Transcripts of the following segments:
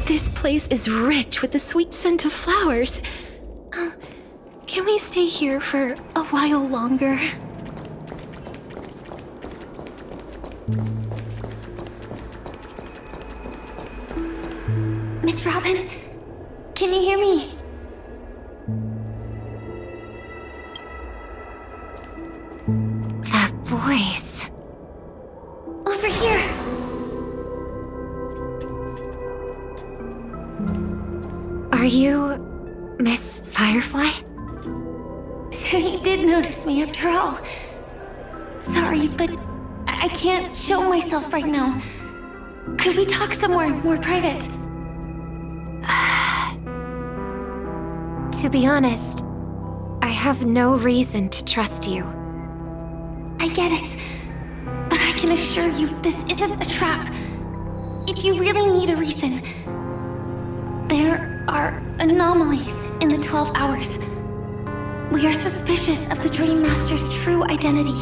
This place is rich with the sweet scent of flowers. Can we stay here for a while longer? Miss Robin, can you hear me? That voice. Over here. Are you Miss Firefly? So you did notice me after all. Sorry, but I can't show myself right now. Could we talk somewhere more private? To be honest, I have no reason to trust you. I get it, but I can assure you this isn't a trap. If you really need a reason, there are anomalies in the 12 hours. We are suspicious of the Dream Master's true identity.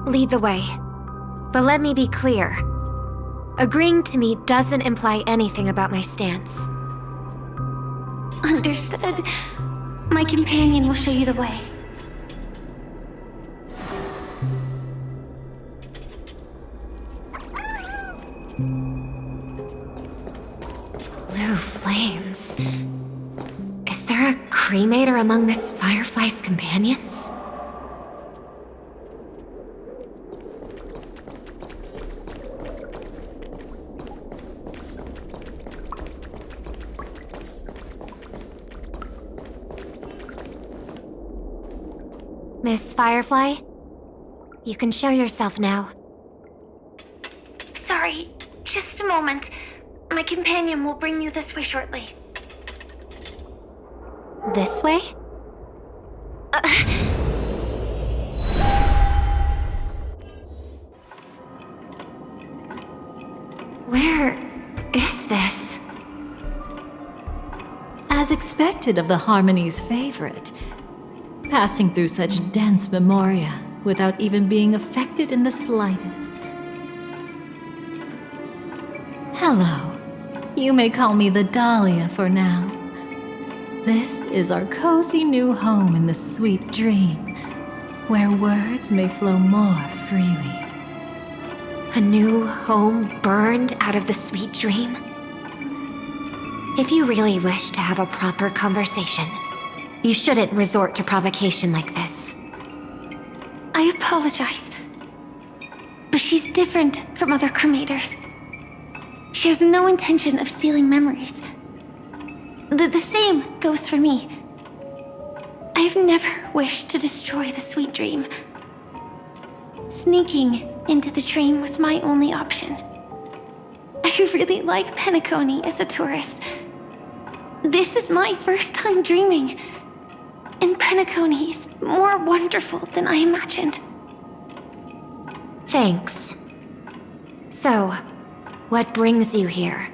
Lead the way. But let me be clear. Agreeing to me doesn't imply anything about my stance. Understood. My companion will show you the way. Blue flames. Is there a cremator among Miss Firefly's companions? Miss Firefly? You can show yourself now. Sorry, just a moment. My companion will bring you this way shortly. This way? Where is this? As expected of the Harmony's favorite, passing through such dense memoria without even being affected in the slightest. Hello. You may call me the Dahlia for now. This is our cozy new home in the sweet dream, where words may flow more freely. A new home burned out of the sweet dream? If you really wish to have a proper conversation, you shouldn't resort to provocation like this. I apologize, but she's different from other cremators. She has no intention of stealing memories. The same goes for me. I have never wished to destroy the sweet dream. Sneaking into the dream was my only option. I really like Penacony as a tourist. This is my first time dreaming, and Penacony is more wonderful than I imagined. Thanks. So, what brings you here?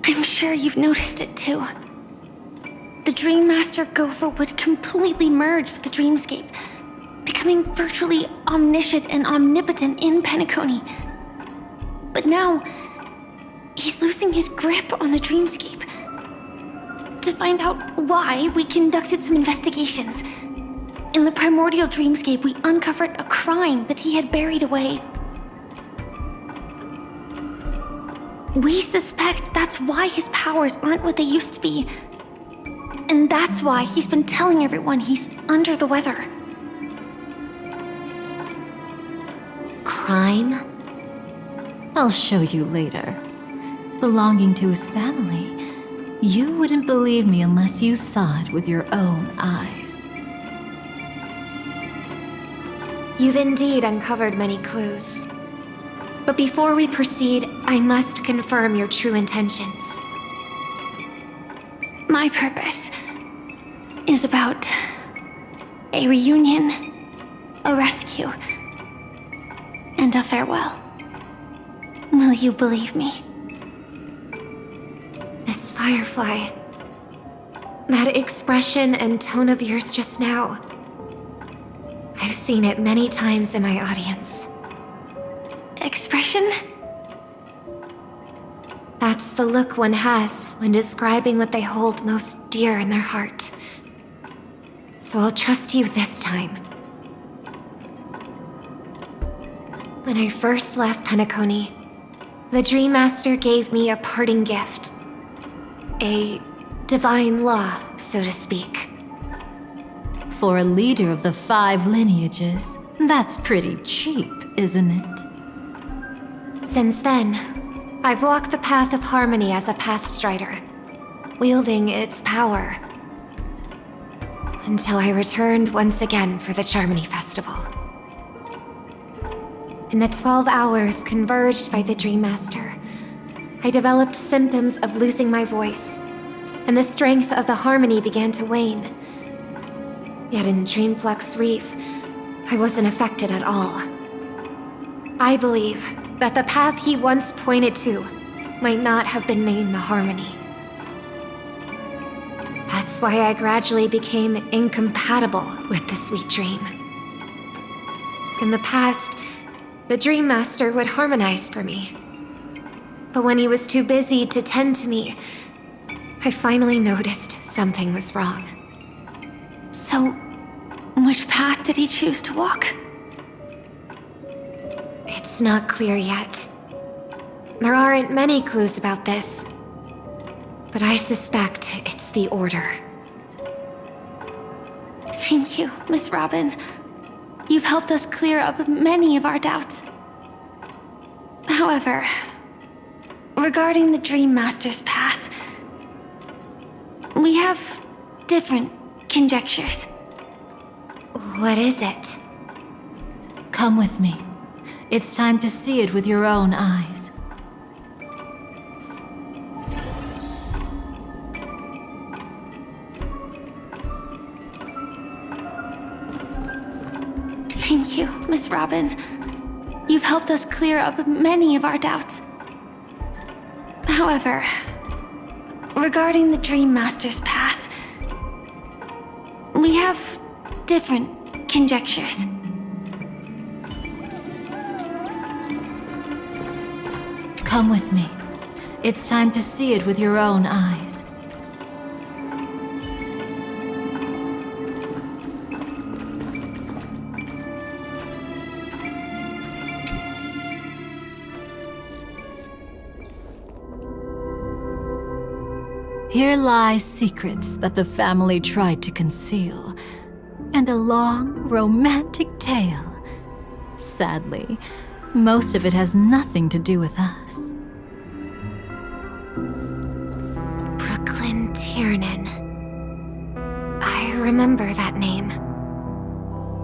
I'm sure you've noticed it too. The Dream Master Gopher would completely merge with the dreamscape, becoming virtually omniscient and omnipotent in Penacony. But now, he's losing his grip on the dreamscape. To find out why, we conducted some investigations. In the primordial dreamscape, we uncovered a crime that he had buried away. We suspect that's why his powers aren't what they used to be. And that's why he's been telling everyone he's under the weather. Crime? I'll show you later. Belonging to his family, you wouldn't believe me unless you saw it with your own eyes. You've indeed uncovered many clues. But before we proceed, I must confirm your true intentions. My purpose is about a reunion, a rescue, and a farewell. Will you believe me? Miss Firefly, that expression and tone of yours just now, I've seen it many times in my audience. expression? That's the look one has when describing what they hold most dear in their heart. So I'll trust you this time. When I first left Penacony, the Dream Master gave me a parting gift. A divine law, so to speak. For a leader of the 5 lineages, that's pretty cheap, isn't it? Since then, I've walked the path of harmony as a Pathstrider, wielding its power. Until I returned once again for the Charmony Festival. In the 12 hours converged by the Dream Master, I developed symptoms of losing my voice, and the strength of the harmony began to wane. Yet in Dreamflux Reef, I wasn't affected at all. I believe that the path he once pointed to might not have been named the Harmony. That's why I gradually became incompatible with the sweet dream. In the past, the Dream Master would harmonize for me. But when he was too busy to tend to me, I finally noticed something was wrong. So, which path did he choose to walk? It's not clear yet. There aren't many clues about this, but I suspect it's the Order. Thank you, Miss Robin. You've helped us clear up many of our doubts. However, regarding the Dream Master's path, we have different conjectures. What is it? Come with me. It's time to see it with your own eyes. Thank you, Miss Robin. You've helped us clear up many of our doubts. However, regarding the Dream Master's path, we have different conjectures. Come with me. It's time to see it with your own eyes. Here lie secrets that the family tried to conceal, and a long, romantic tale. Sadly, most of it has nothing to do with us. Brooklyn Tiernan. I remember that name.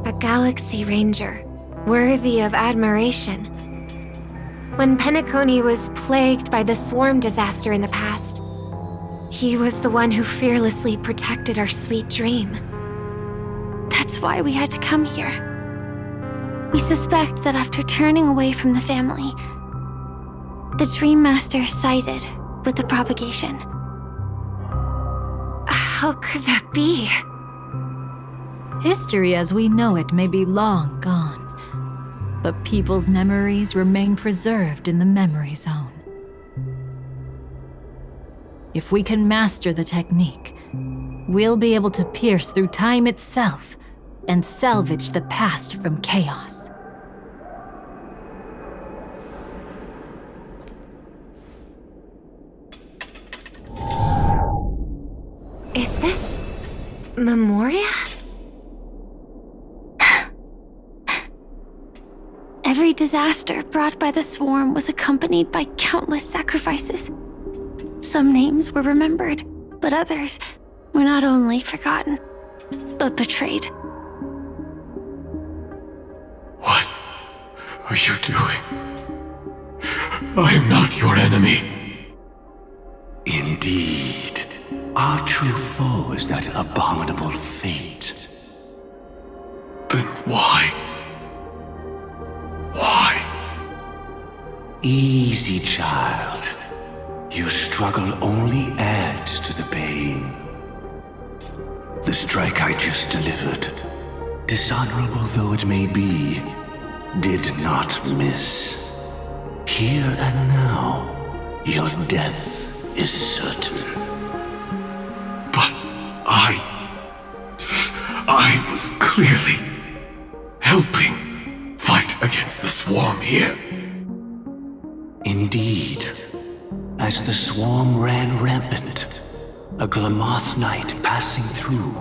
A Galaxy Ranger, worthy of admiration. When Penacony was plagued by the swarm disaster in the past, he was the one who fearlessly protected our sweet dream. That's why we had to come here. We suspect that after turning away from the family, the Dream Master sided with the propagation. How could that be? History as we know it may be long gone, but people's memories remain preserved in the memory zone. If we can master the technique, we'll be able to pierce through time itself and salvage the past from chaos. Is this Memoria? Every disaster brought by the swarm was accompanied by countless sacrifices. Some names were remembered, but others were not only forgotten, but betrayed. What are you doing? I am not your enemy. Indeed. Our true foe is that abominable fate. Then why? Why? Easy, child. Your struggle only adds to the pain. The strike I just delivered, dishonorable though it may be, did not miss. here and now, your death is certain. But I was clearly helping fight against the swarm here. Indeed. As the swarm ran rampant, a Glamoth knight passing through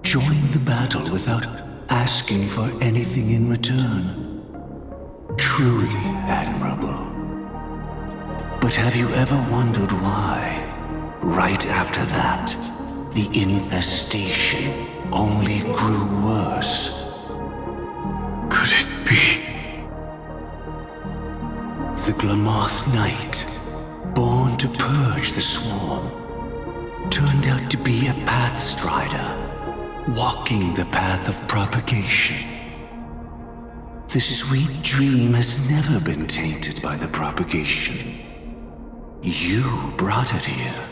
joined the battle without asking for anything in return. Truly admirable. But have you ever wondered why, right after that, the infestation only grew worse? Could it be? The Glamoth Knight, born to purge the swarm, turned out to be a Pathstrider, walking the path of propagation. The sweet dream has never been tainted by the propagation. You brought it here,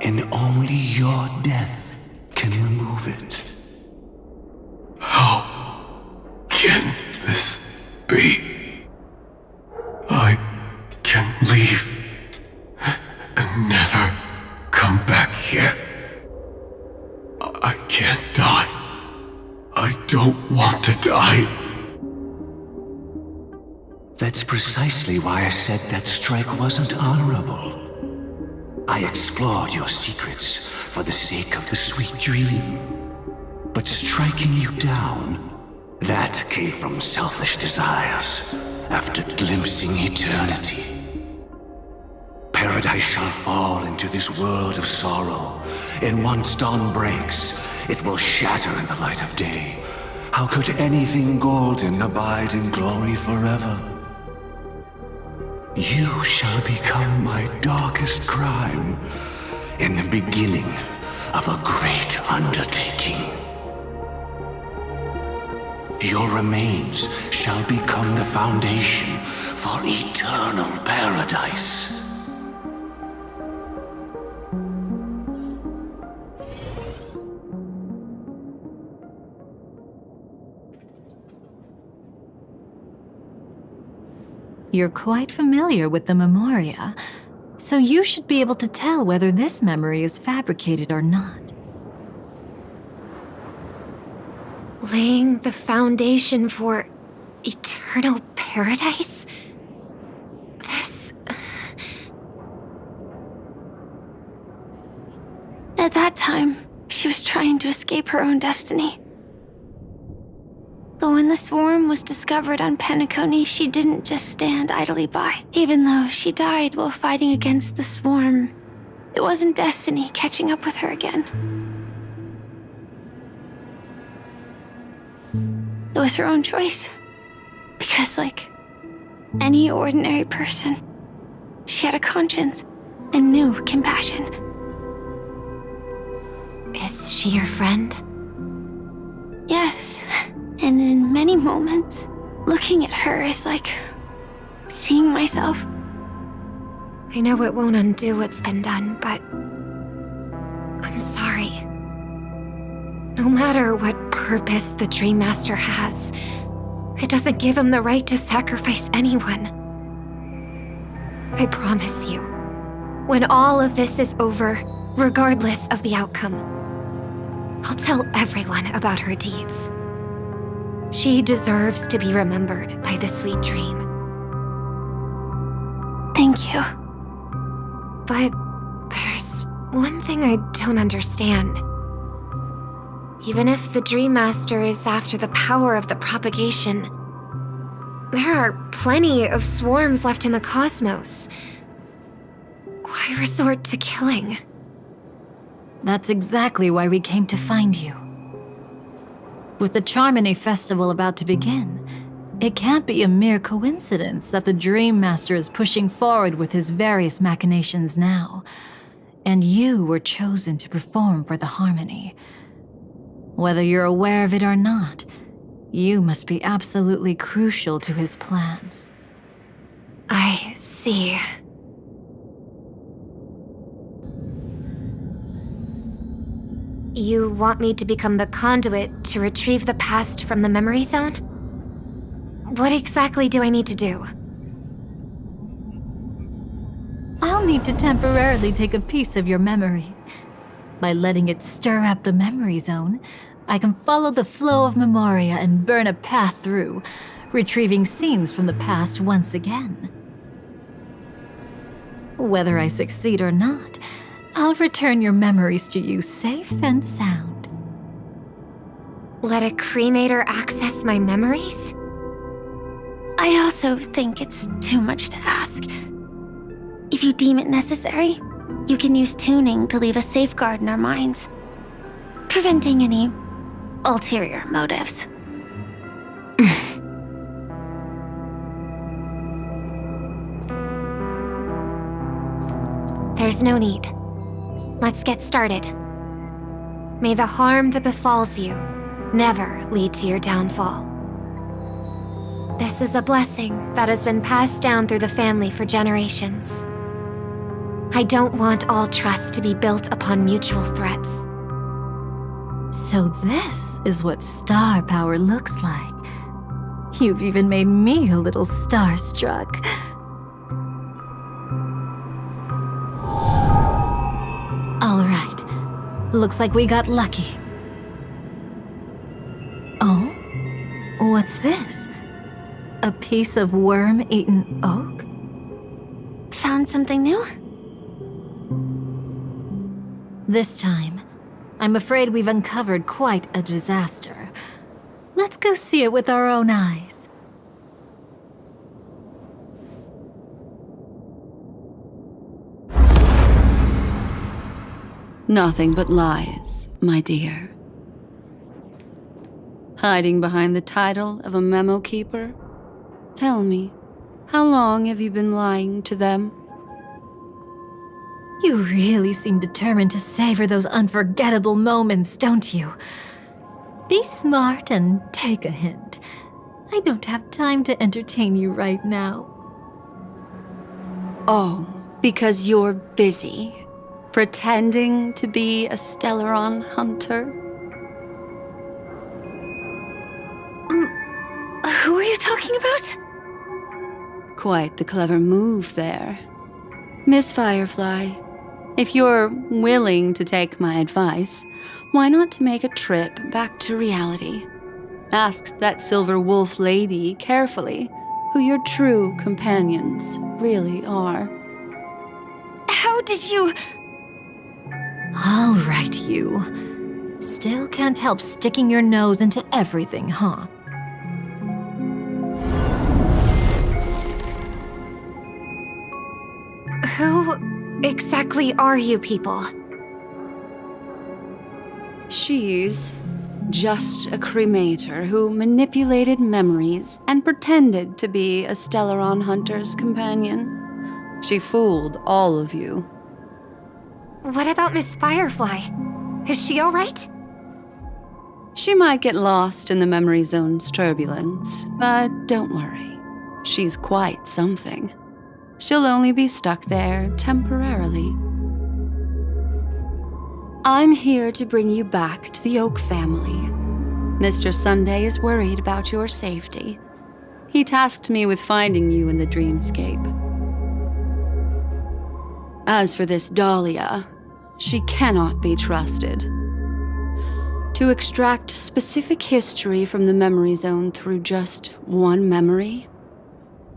and only your death can remove it. How can this be? I can leave and never come back here. I can't die. I don't want to die. That's precisely why I said that strike wasn't honorable. I explored your secrets for the sake of the sweet dream. But striking you down, that came from selfish desires after glimpsing eternity. Paradise shall fall into this world of sorrow, and once dawn breaks, it will shatter in the light of day. How could anything golden abide in glory forever? You shall become my darkest crime, in the beginning of a great undertaking. Your remains shall become the foundation for eternal paradise. You're quite familiar with the Memoria, so you should be able to tell whether this memory is fabricated or not. Laying the foundation for eternal paradise? This... At that time, she was trying to escape her own destiny. But when the swarm was discovered on Penacony, she didn't just stand idly by. Even though she died while fighting against the swarm, it wasn't destiny catching up with her again. It was her own choice. Because like any ordinary person, she had a conscience and knew compassion. Is she your friend? Yes, and in many moments, looking at her is like seeing myself. I know it won't undo what's been done, but I'm sorry. No matter what purpose the Dream Master has, it doesn't give him the right to sacrifice anyone. I promise you, when all of this is over, regardless of the outcome, I'll tell everyone about her deeds. She deserves to be remembered by the sweet dream. Thank you. But there's one thing I don't understand. Even if the Dream Master is after the power of the propagation, there are plenty of swarms left in the cosmos. Why resort to killing? That's exactly why we came to find you. With the Charmony Festival about to begin, it can't be a mere coincidence that the Dream Master is pushing forward with his various machinations now, and you were chosen to perform for the Harmony. Whether you're aware of it or not, you must be absolutely crucial to his plans. I see. You want me to become the conduit to retrieve the past from the memory zone? What exactly do I need to do? need to temporarily take a piece of your memory. By letting it stir up the memory zone, I can follow the flow of memoria and burn a path through, retrieving scenes from the past once again. Whether I succeed or not, I'll return your memories to you safe and sound. Let a cremator access my memories? I also think it's too much to ask. If you deem it necessary, you can use tuning to leave a safeguard in our minds, preventing any ulterior motives. There's no need. Let's get started. May the harm that befalls you never lead to your downfall. This is a blessing that has been passed down through the family for generations. I don't want all trust to be built upon mutual threats. So this is what star power looks like. You've even made me a little starstruck. All right. Looks like we got lucky. Oh? What's this? A piece of worm-eaten oak? Found something new? This time, I'm afraid we've uncovered quite a disaster. Let's go see it with our own eyes. Nothing but lies, my dear. Hiding behind the title of a memo keeper? Tell me, how long have you been lying to them? You really seem determined to savor those unforgettable moments, don't you? Be smart and take a hint. I don't have time to entertain you right now. Oh, because you're busy, pretending to be a Stellaron hunter? Who are you talking about? Quite the clever move there. Miss Firefly, if you're willing to take my advice, why not make a trip back to reality? Ask that Silver Wolf lady carefully who your true companions really are. How did you... All right, you. Still can't help sticking your nose into everything, huh? Who exactly are you people? She's just a cremator who manipulated memories and pretended to be a Stellaron hunter's companion. She fooled all of you. What about Miss Firefly? Is she alright? She might get lost in the memory zone's turbulence, but don't worry. She's quite something. She'll only be stuck there temporarily. I'm here to bring you back to the Oak family. Mr. Sunday is worried about your safety. He tasked me with finding you in the dreamscape. As for this Dahlia, she cannot be trusted. To extract specific history from the memory zone through just one memory?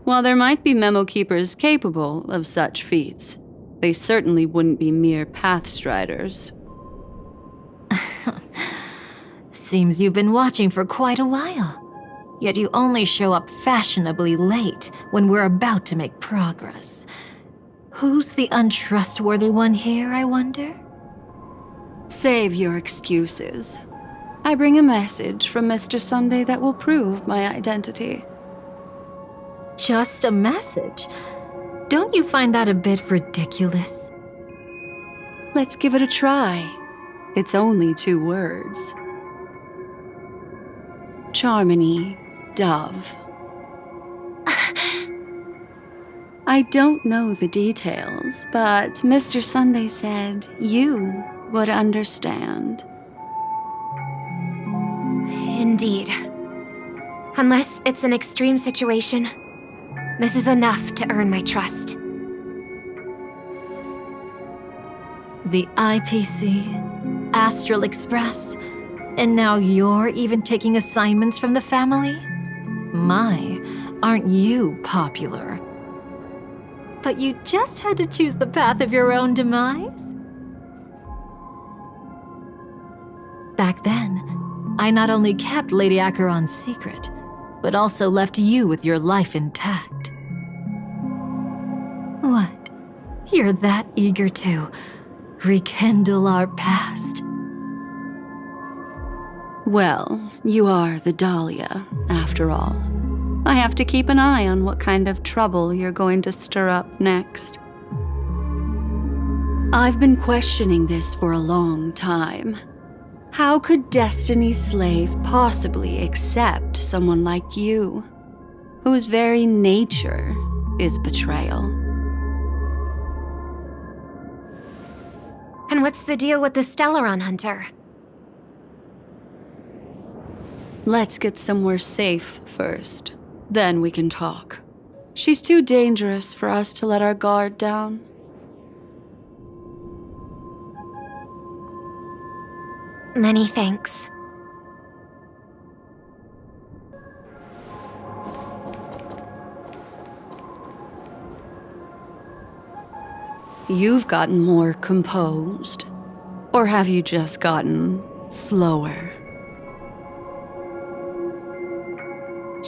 While there might be memo keepers capable of such feats, they certainly wouldn't be mere pathstriders. Seems you've been watching for quite a while. Yet you only show up fashionably late when we're about to make progress. Who's the untrustworthy one here, I wonder? Save your excuses. I bring a message from Mr. Sunday that will prove my identity. Just a message? Don't you find that a bit ridiculous? Let's give it a try. It's only 2 words. Charmony, Dove. I don't know the details, but Mr. Sunday said you would understand. Indeed. Unless it's an extreme situation, this is enough to earn my trust. The IPC, Astral Express, and now you're even taking assignments from the family? My, aren't you popular? But you just had to choose the path of your own demise? Back then, I not only kept Lady Acheron's secret, but also left you with your life intact. What? You're that eager to rekindle our past? Well, you are the Dahlia, after all. I have to keep an eye on what kind of trouble you're going to stir up next. I've been questioning this for a long time. How could Destiny's slave possibly accept someone like you, whose very nature is betrayal? And what's the deal with the Stellaron Hunter? Let's get somewhere safe first. Then we can talk. She's too dangerous for us to let our guard down. Many thanks. You've gotten more composed. Or have you just gotten slower?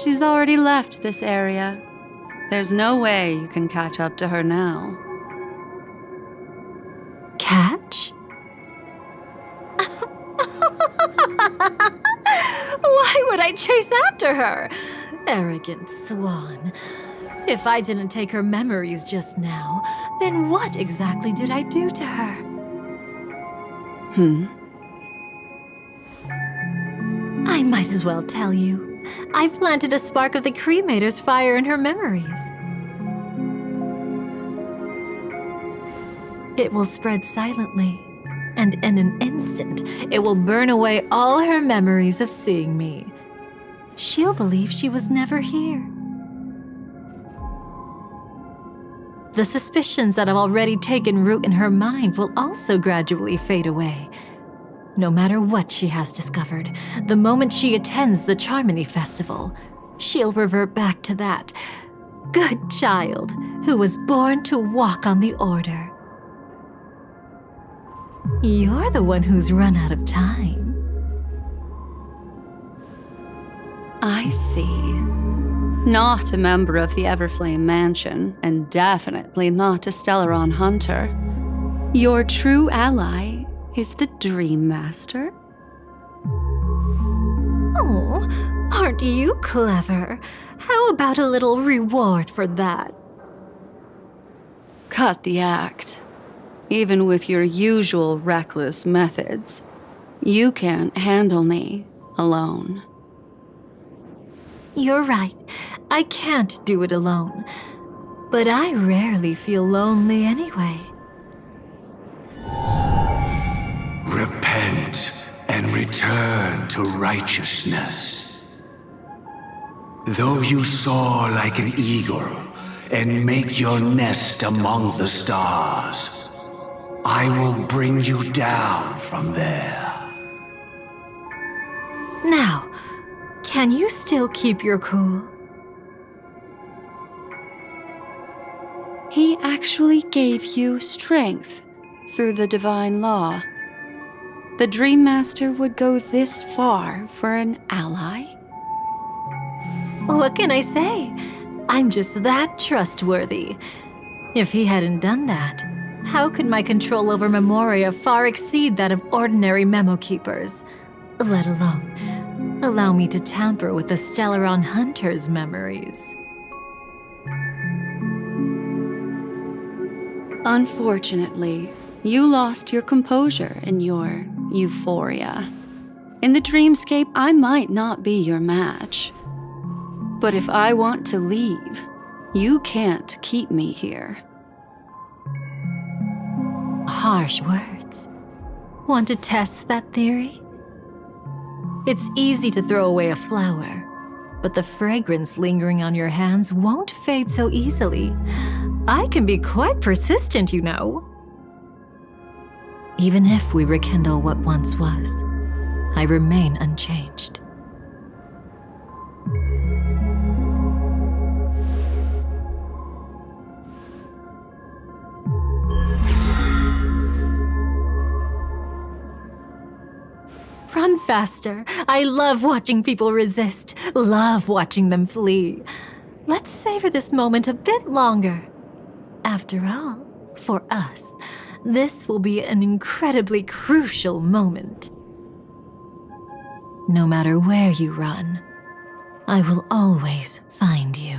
She's already left this area. There's no way you can catch up to her now. Catch? Why would I chase after her? Arrogant swan. If I didn't take her memories just now, then what exactly did I do to her? I might as well tell you. I planted a spark of the cremator's fire in her memories. It will spread silently, and in an instant, it will burn away all her memories of seeing me. She'll believe she was never here. The suspicions that have already taken root in her mind will also gradually fade away. No matter what she has discovered, the moment she attends the Charmony Festival, she'll revert back to that good child who was born to walk on the Order. You're the one who's run out of time. I see. Not a member of the Everflame Mansion, and definitely not a Stellaron Hunter. Your true ally is the Dream Master? Oh, aren't you clever? How about a little reward for that? Cut the act. Even with your usual reckless methods, you can't handle me alone. You're right. I can't do it alone. But I rarely feel lonely anyway. Repent and return to righteousness. Though you soar like an eagle and make your nest among the stars, I will bring you down from there. Now, can you still keep your cool? He actually gave you strength through the divine law. The Dream Master would go this far for an ally? What can I say? I'm just that trustworthy. If he hadn't done that, how could my control over Memoria far exceed that of ordinary memo keepers? Let alone allow me to tamper with the Stellaron Hunter's memories. Unfortunately, you lost your composure in your euphoria. In the dreamscape, I might not be your match. But if I want to leave, you can't keep me here. Harsh words. Want to test that theory? It's easy to throw away a flower, but the fragrance lingering on your hands won't fade so easily. I can be quite persistent, you know. Even if we rekindle what once was, I remain unchanged. Run faster. I love watching people resist, love watching them flee. Let's savor this moment a bit longer. After all, for us, this will be an incredibly crucial moment. No matter where you run, I will always find you.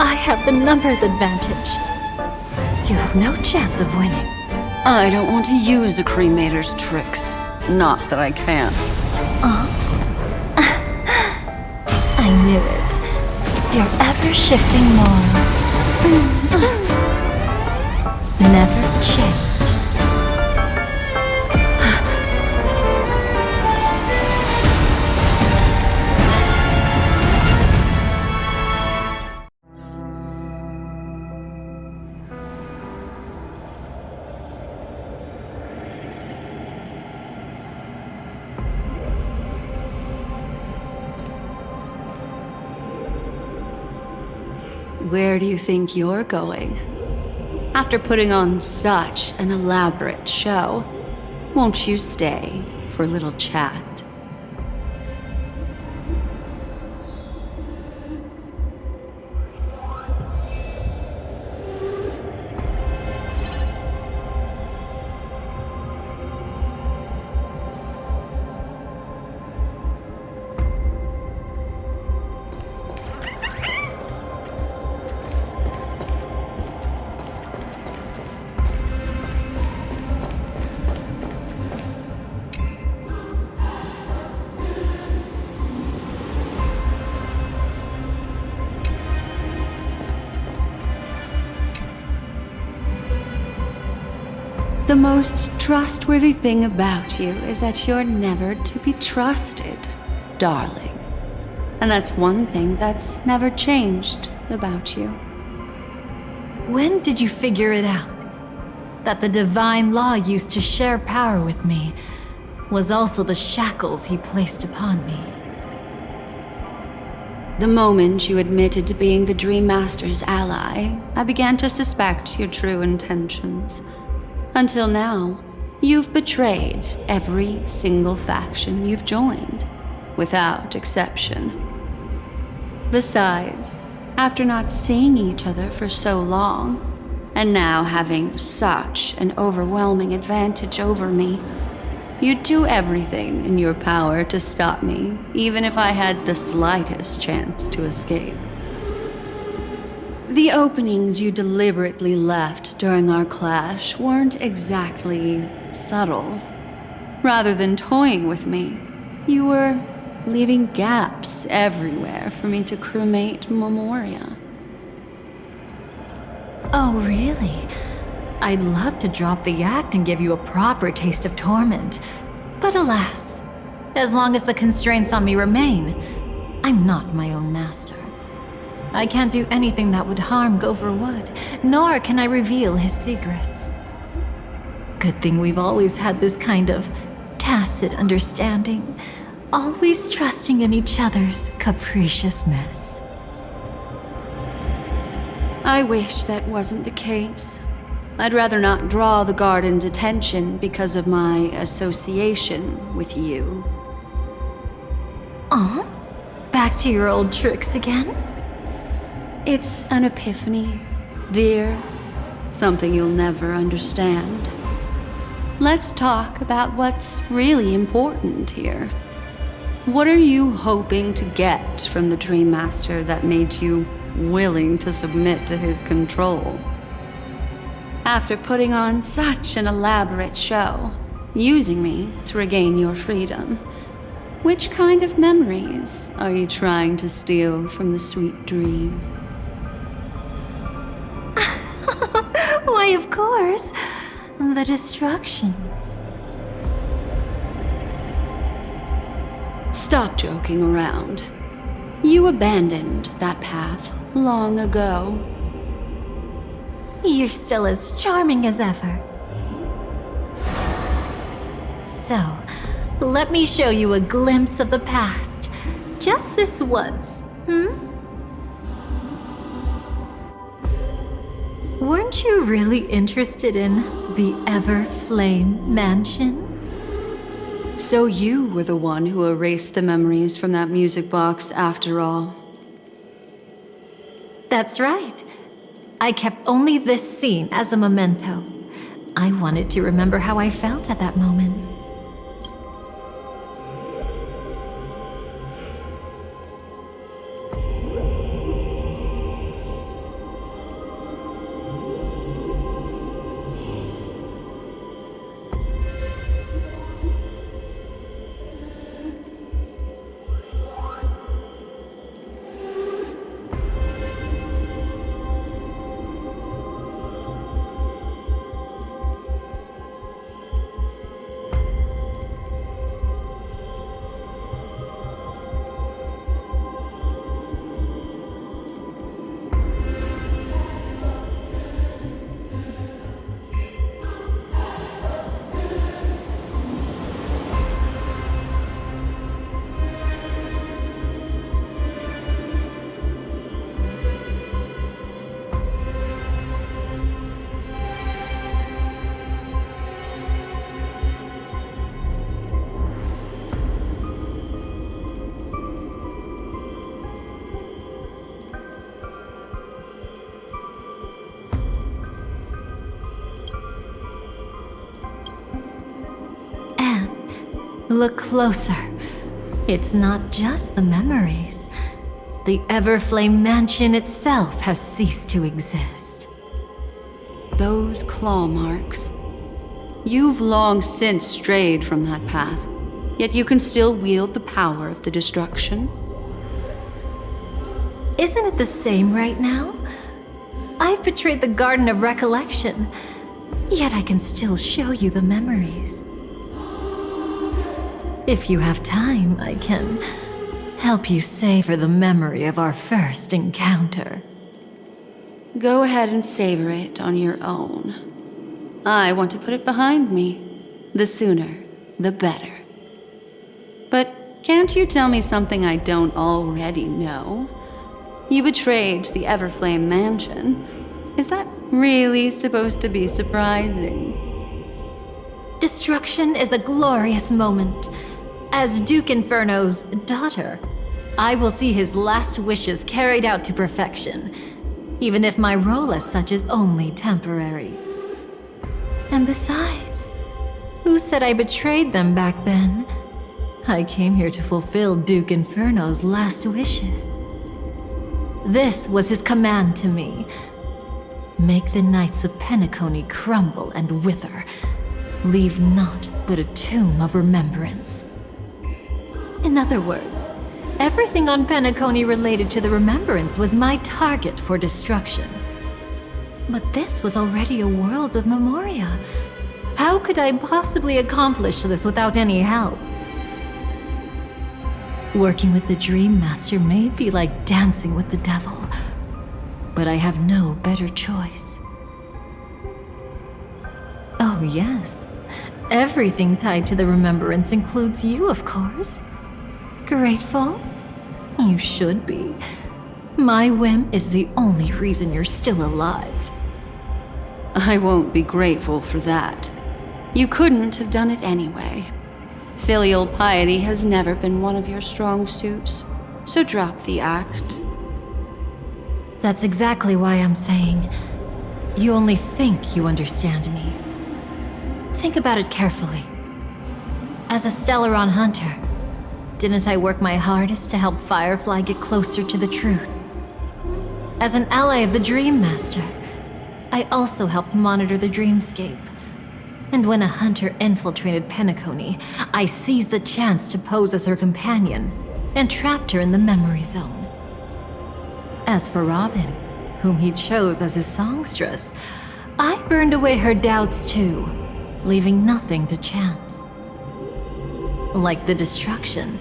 I have the numbers advantage. You have no chance of winning. I don't want to use a cremator's tricks. Not that I can't. I knew it. Your ever-shifting morals. Never changed. Where do you think you're going? After putting on such an elaborate show, won't you stay for a little chat? The most trustworthy thing about you is that you're never to be trusted, darling. And that's one thing that's never changed about you. When did you figure it out? That the divine law used to share power with me was also the shackles he placed upon me. The moment you admitted to being the Dream Master's ally, I began to suspect your true intentions. Until now, you've betrayed every single faction you've joined, without exception. Besides, after not seeing each other for so long, and now having such an overwhelming advantage over me, you'd do everything in your power to stop me, even if I had the slightest chance to escape. The openings you deliberately left during our clash weren't exactly subtle. Rather than toying with me, you were leaving gaps everywhere for me to cremate Memoria. Oh, really? I'd love to drop the act and give you a proper taste of torment. But alas, as long as the constraints on me remain, I'm not my own master. I can't do anything that would harm Gopher Wood, nor can I reveal his secrets. Good thing we've always had this kind of tacit understanding, always trusting in each other's capriciousness. I wish that wasn't the case. I'd rather not draw the Garden's attention because of my association with you. Aw? Back to your old tricks again? It's an epiphany, dear. Something you'll never understand. Let's talk about what's really important here. What are you hoping to get from the Dream Master that made you willing to submit to his control? After putting on such an elaborate show, using me to regain your freedom, which kind of memories are you trying to steal from the sweet dream? Why, of course. The destructions. Stop joking around. You abandoned that path long ago. You're still as charming as ever. So, let me show you a glimpse of the past. Just this once, Weren't you really interested in the Everflame Mansion? So you were the one who erased the memories from that music box after all. That's right. I kept only this scene as a memento. I wanted to remember how I felt at that moment. Look closer. It's not just the memories. The Everflame Mansion itself has ceased to exist. Those claw marks. You've long since strayed from that path, yet you can still wield the power of the destruction. Isn't it the same right now? I've betrayed the Garden of Recollection, yet I can still show you the memories. If you have time, I can help you savor the memory of our first encounter. Go ahead and savor it on your own. I want to put it behind me. The sooner, the better. But can't you tell me something I don't already know? You betrayed the Everflame Mansion. Is that really supposed to be surprising? Destruction is a glorious moment. As Duke Inferno's daughter, I will see his last wishes carried out to perfection, even if my role as such is only temporary. And besides, who said I betrayed them back then? I came here to fulfill Duke Inferno's last wishes. This was his command to me. Make the Knights of Penacony crumble and wither. Leave naught but a tomb of remembrance. In other words, everything on Penacony related to the remembrance was my target for destruction. But this was already a world of memoria. How could I possibly accomplish this without any help? Working with the Dream Master may be like dancing with the devil, but I have no better choice. Oh yes, everything tied to the remembrance includes you, of course. Grateful? You should be. My whim is the only reason you're still alive. I won't be grateful for that. You couldn't have done it anyway. Filial piety has never been one of your strong suits, so drop the act. That's exactly why I'm saying, you only think you understand me. Think about it carefully. As a Stellaron hunter, didn't I work my hardest to help Firefly get closer to the truth? As an ally of the Dream Master, I also helped monitor the dreamscape. And when a hunter infiltrated Penacony, I seized the chance to pose as her companion and trapped her in the memory zone. As for Robin, whom he chose as his songstress, I burned away her doubts too, leaving nothing to chance. Like the destruction,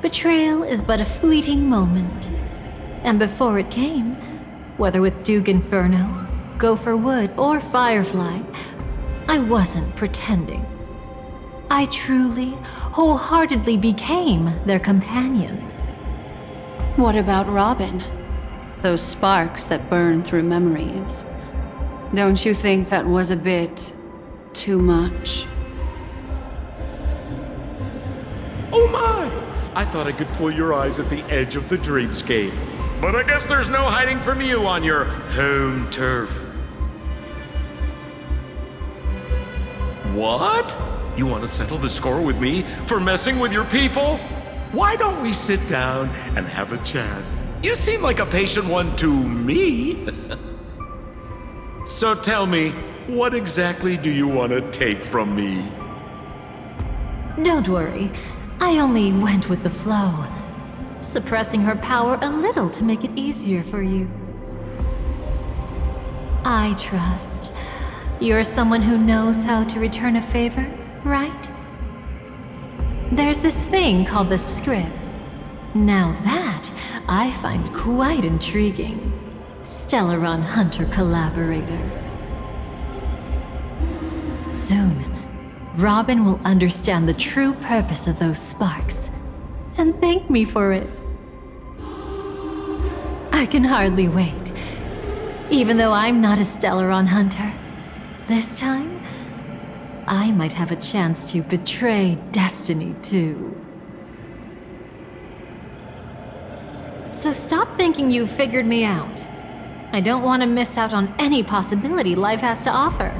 Betrayal is but a fleeting moment. And before it came, whether with Duke Inferno, Gopher Wood, or Firefly, I wasn't pretending. I truly, wholeheartedly became their companion. What about Robin? Those sparks that burn through memories. Don't you think that was a bit too much? Oh my! I thought I could fool your eyes at the edge of the dreamscape. But I guess there's no hiding from you on your home turf. What? You want to settle the score with me for messing with your people? Why don't we sit down and have a chat? You seem like a patient one to me. So tell me, what exactly do you want to take from me? Don't worry, I only went with the flow, suppressing her power a little to make it easier for you. I trust. You're someone who knows how to return a favor, right? There's this thing called the script. Now that I find quite intriguing. Stellaron Hunter collaborator. Soon, Robin will understand the true purpose of those sparks and thank me for it. I can hardly wait. Even though I'm not a Stellaron Hunter, this time, I might have a chance to betray destiny too. So stop thinking you've figured me out. I don't want to miss out on any possibility life has to offer.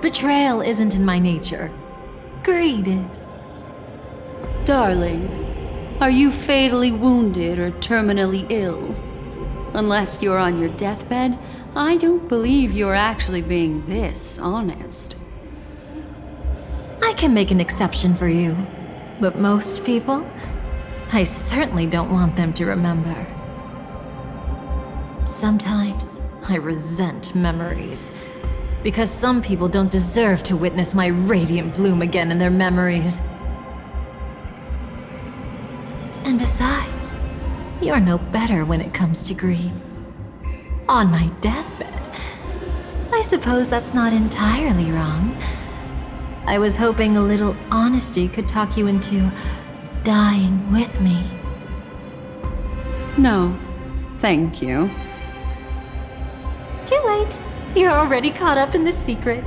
Betrayal isn't in my nature. Greed is. Darling, are you fatally wounded or terminally ill? Unless you're on your deathbed, I don't believe you're actually being this honest. I can make an exception for you, but most people, I certainly don't want them to remember. Sometimes I resent memories, because some people don't deserve to witness my radiant bloom again in their memories. And besides, you're no better when it comes to greed. On my deathbed, I suppose that's not entirely wrong. I was hoping a little honesty could talk you into dying with me. No, thank you. Too late. You're already caught up in the secret.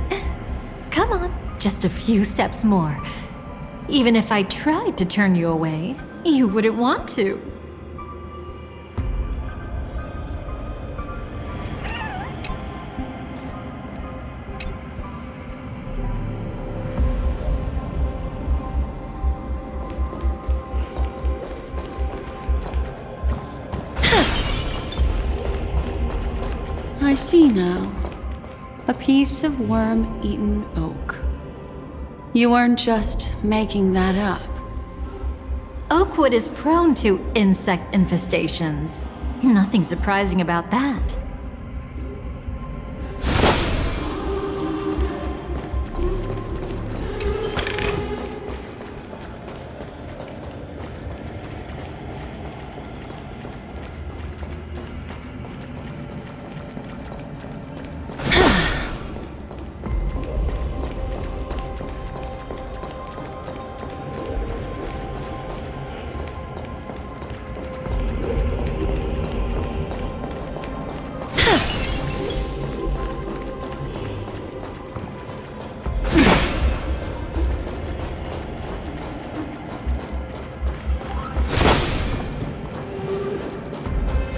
Come on, just a few steps more. Even if I tried to turn you away, you wouldn't want to. I see now. A piece of worm-eaten oak. You weren't just making that up. Oakwood is prone to insect infestations. Nothing surprising about that.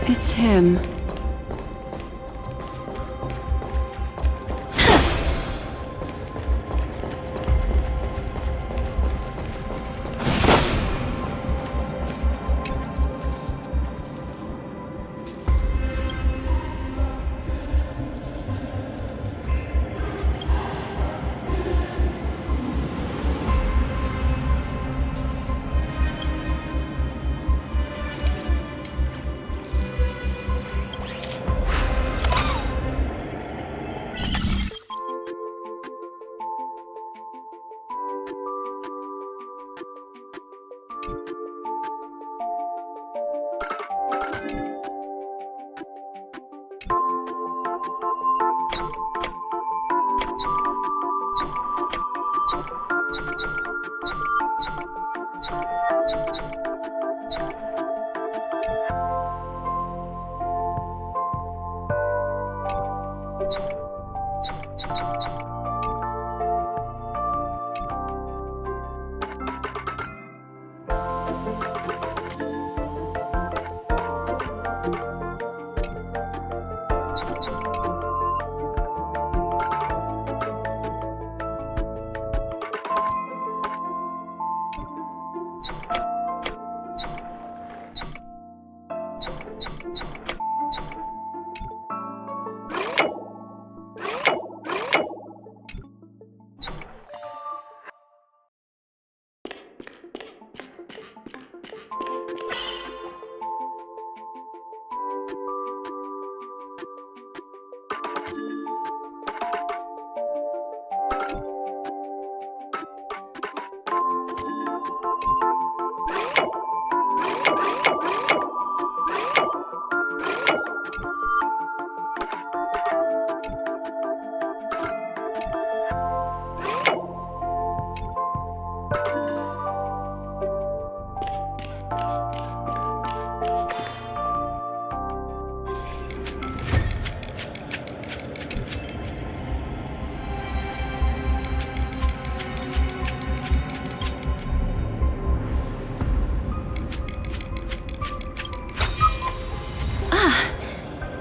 It's him.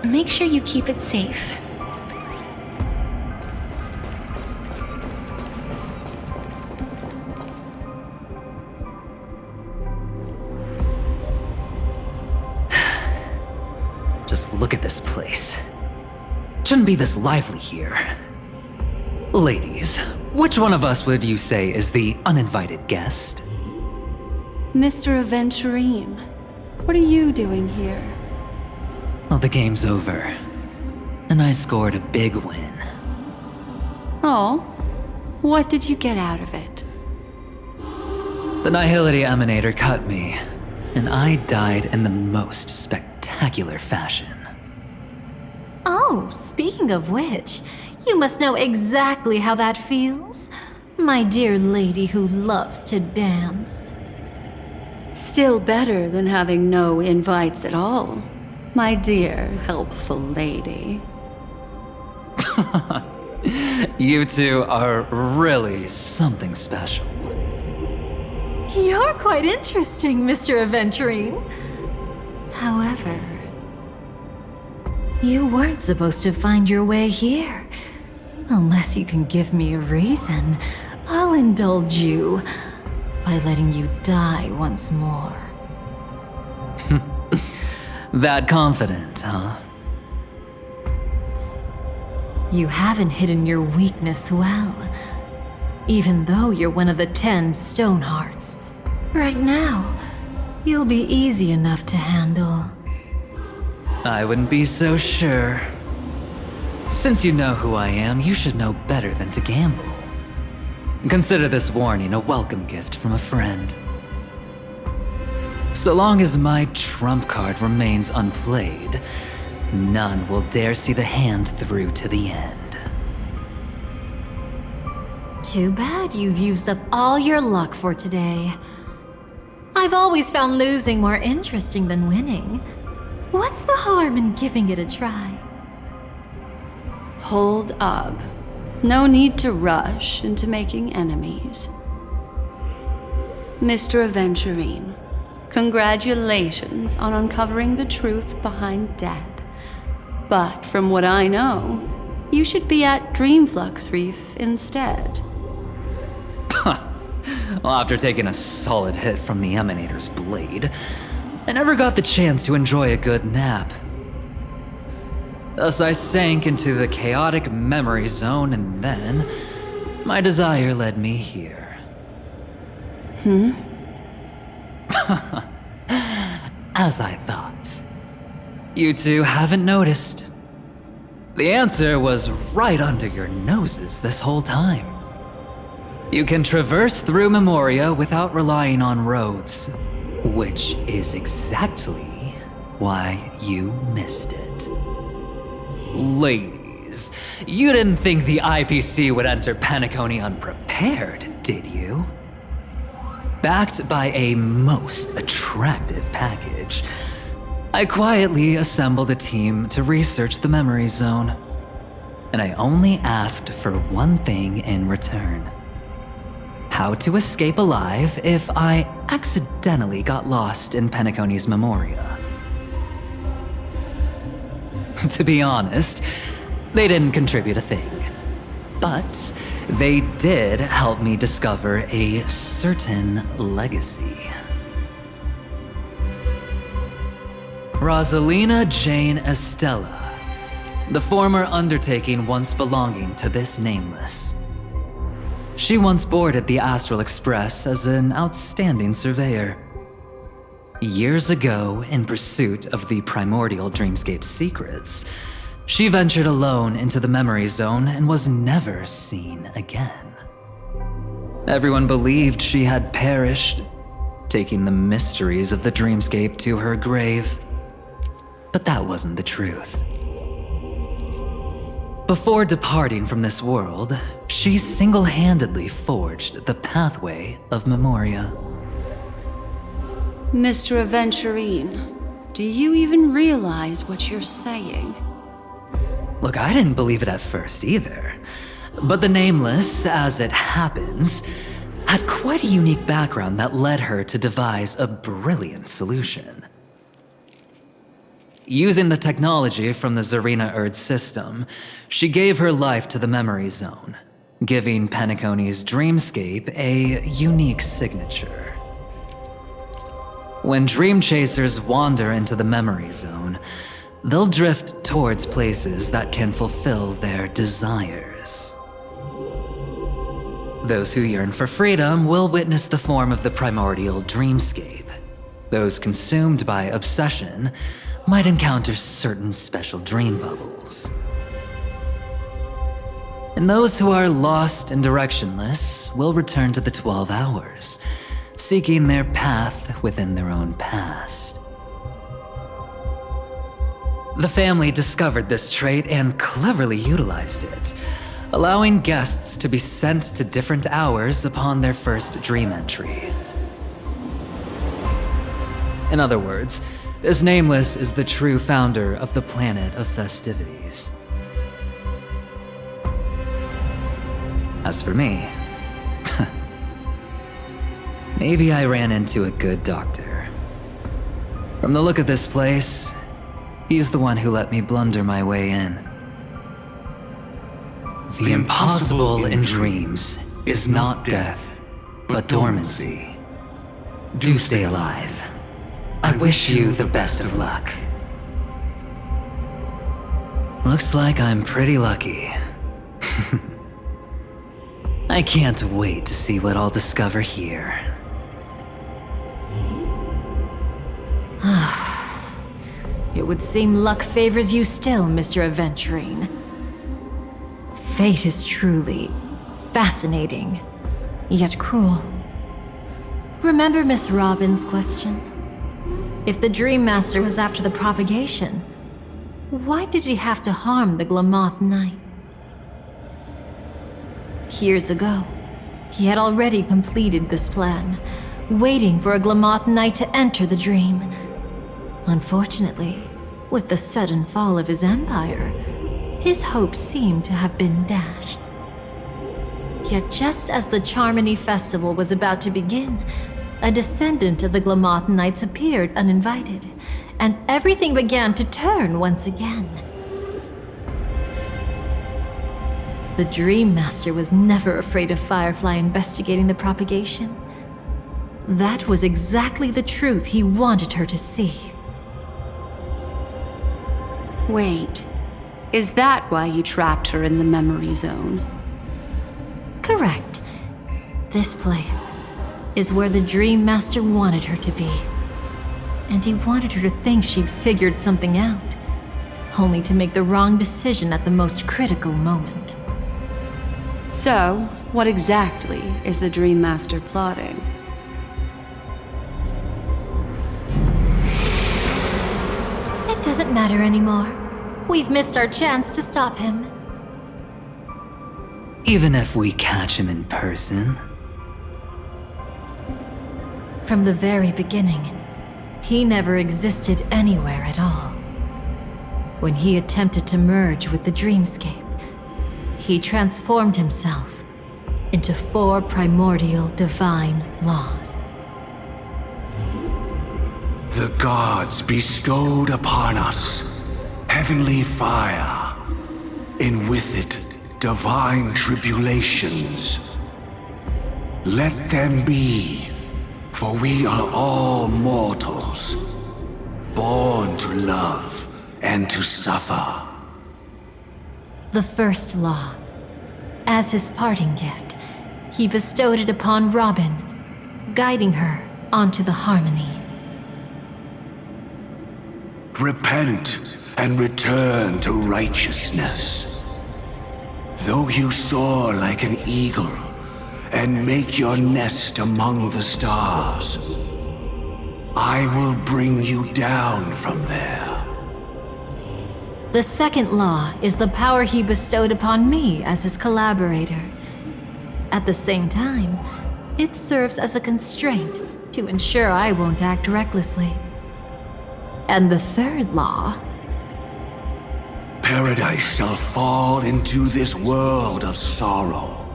make sure you keep it safe. Just look at this place. Shouldn't be this lively here. Ladies, which one of us would you say is the uninvited guest? Mr. Aventurine, what are you doing here? Well, the game's over. And I scored a big win. Oh, what did you get out of it? The Nihility Emanator cut me, and I died in the most spectacular fashion. Oh, speaking of which, you must know exactly how that feels. My dear lady who loves to dance. Still better than having no invites at all, my dear helpful lady. You two are really something special. You're quite interesting, Mr. Aventurine. However, you weren't supposed to find your way here. Unless you can give me a reason, I'll indulge you by letting you die once more. That confident, huh? You haven't hidden your weakness well, even though you're one of the 10 Stonehearts. Right now, you'll be easy enough to handle. I wouldn't be so sure. Since you know who I am, you should know better than to gamble. Consider this warning a welcome gift from a friend. So long as my trump card remains unplayed, none will dare see the hand through to the end. Too bad you've used up all your luck for today. I've always found losing more interesting than winning. What's the harm in giving it a try? Hold up. No need to rush into making enemies. Mr. Aventurine, congratulations on uncovering the truth behind death. But from what I know, you should be at Dreamflux Reef instead. Well, after taking a solid hit from the Emanator's blade, I never got the chance to enjoy a good nap. Thus I sank into the chaotic memory zone, and then my desire led me here. As I thought. You two haven't noticed. The answer was right under your noses this whole time. You can traverse through Memoria without relying on roads, which is exactly why you missed it. Ladies, you didn't think the IPC would enter Penacony unprepared, did you? Backed by a most attractive package, I quietly assembled a team to research the memory zone. And I only asked for one thing in return. How to escape alive if I accidentally got lost in Penacony's Memoria. To be honest, they didn't contribute a thing. But they did help me discover a certain legacy. Rosalina Jane Estella, the former undertaking once belonging to this nameless. She once boarded the Astral Express as an outstanding surveyor. Years ago, in pursuit of the primordial dreamscape secrets, she ventured alone into the memory zone and was never seen again. Everyone believed she had perished, taking the mysteries of the dreamscape to her grave. But that wasn't the truth. Before departing from this world, she single-handedly forged the pathway of Memoria. Mr. Aventurine, do you even realize what you're saying? Look, I didn't believe it at first either. But the Nameless, as it happens, had quite a unique background that led her to devise a brilliant solution. Using the technology from the Zarina Erd system, she gave her life to the memory zone, giving Penacony's dreamscape a unique signature. When dream chasers wander into the memory zone, they'll drift towards places that can fulfill their desires. Those who yearn for freedom will witness the form of the primordial dreamscape. Those consumed by obsession might encounter certain special dream bubbles. And those who are lost and directionless will return to the 12 hours, seeking their path within their own past. The family discovered this trait and cleverly utilized it, allowing guests to be sent to different hours upon their first dream entry. In other words, this Nameless is the true founder of the planet of festivities. As for me, maybe I ran into a good doctor. From the look of this place, he's the one who let me blunder my way in. The impossible in dreams is not death, but dormancy. Do stay alive. I wish you the best of luck. Looks like I'm pretty lucky. I can't wait to see what I'll discover here. It would seem luck favors you still, Mr. Aventurine. Fate is truly fascinating, yet cruel. Remember Miss Robin's question? If the Dream Master was after the propagation, why did he have to harm the Glamoth Knight? Years ago, he had already completed this plan, waiting for a Glamoth Knight to enter the dream. Unfortunately, with the sudden fall of his empire, his hopes seemed to have been dashed. Yet just as the Charmony Festival was about to begin, a descendant of the Glamoth Knights appeared uninvited, and everything began to turn once again. The Dream Master was never afraid of Firefly investigating the propagation. That was exactly the truth he wanted her to see. Wait, is that why you trapped her in the memory zone? Correct. This place is where the Dream Master wanted her to be. And he wanted her to think she'd figured something out, only to make the wrong decision at the most critical moment. So, what exactly is the Dream Master plotting? It doesn't matter anymore. We've missed our chance to stop him. Even if we catch him in person? From the very beginning, he never existed anywhere at all. When he attempted to merge with the dreamscape, he transformed himself into 4 primordial divine laws. The gods bestowed upon us heavenly fire, and with it divine tribulations. Let them be, for we are all mortals, born to love and to suffer. The first law. As his parting gift, he bestowed it upon Robin, guiding her onto the harmony. Repent and return to righteousness. Though you soar like an eagle and make your nest among the stars, I will bring you down from there. The second law is the power he bestowed upon me as his collaborator. At the same time, it serves as a constraint to ensure I won't act recklessly. And the third law... Paradise shall fall into this world of sorrow,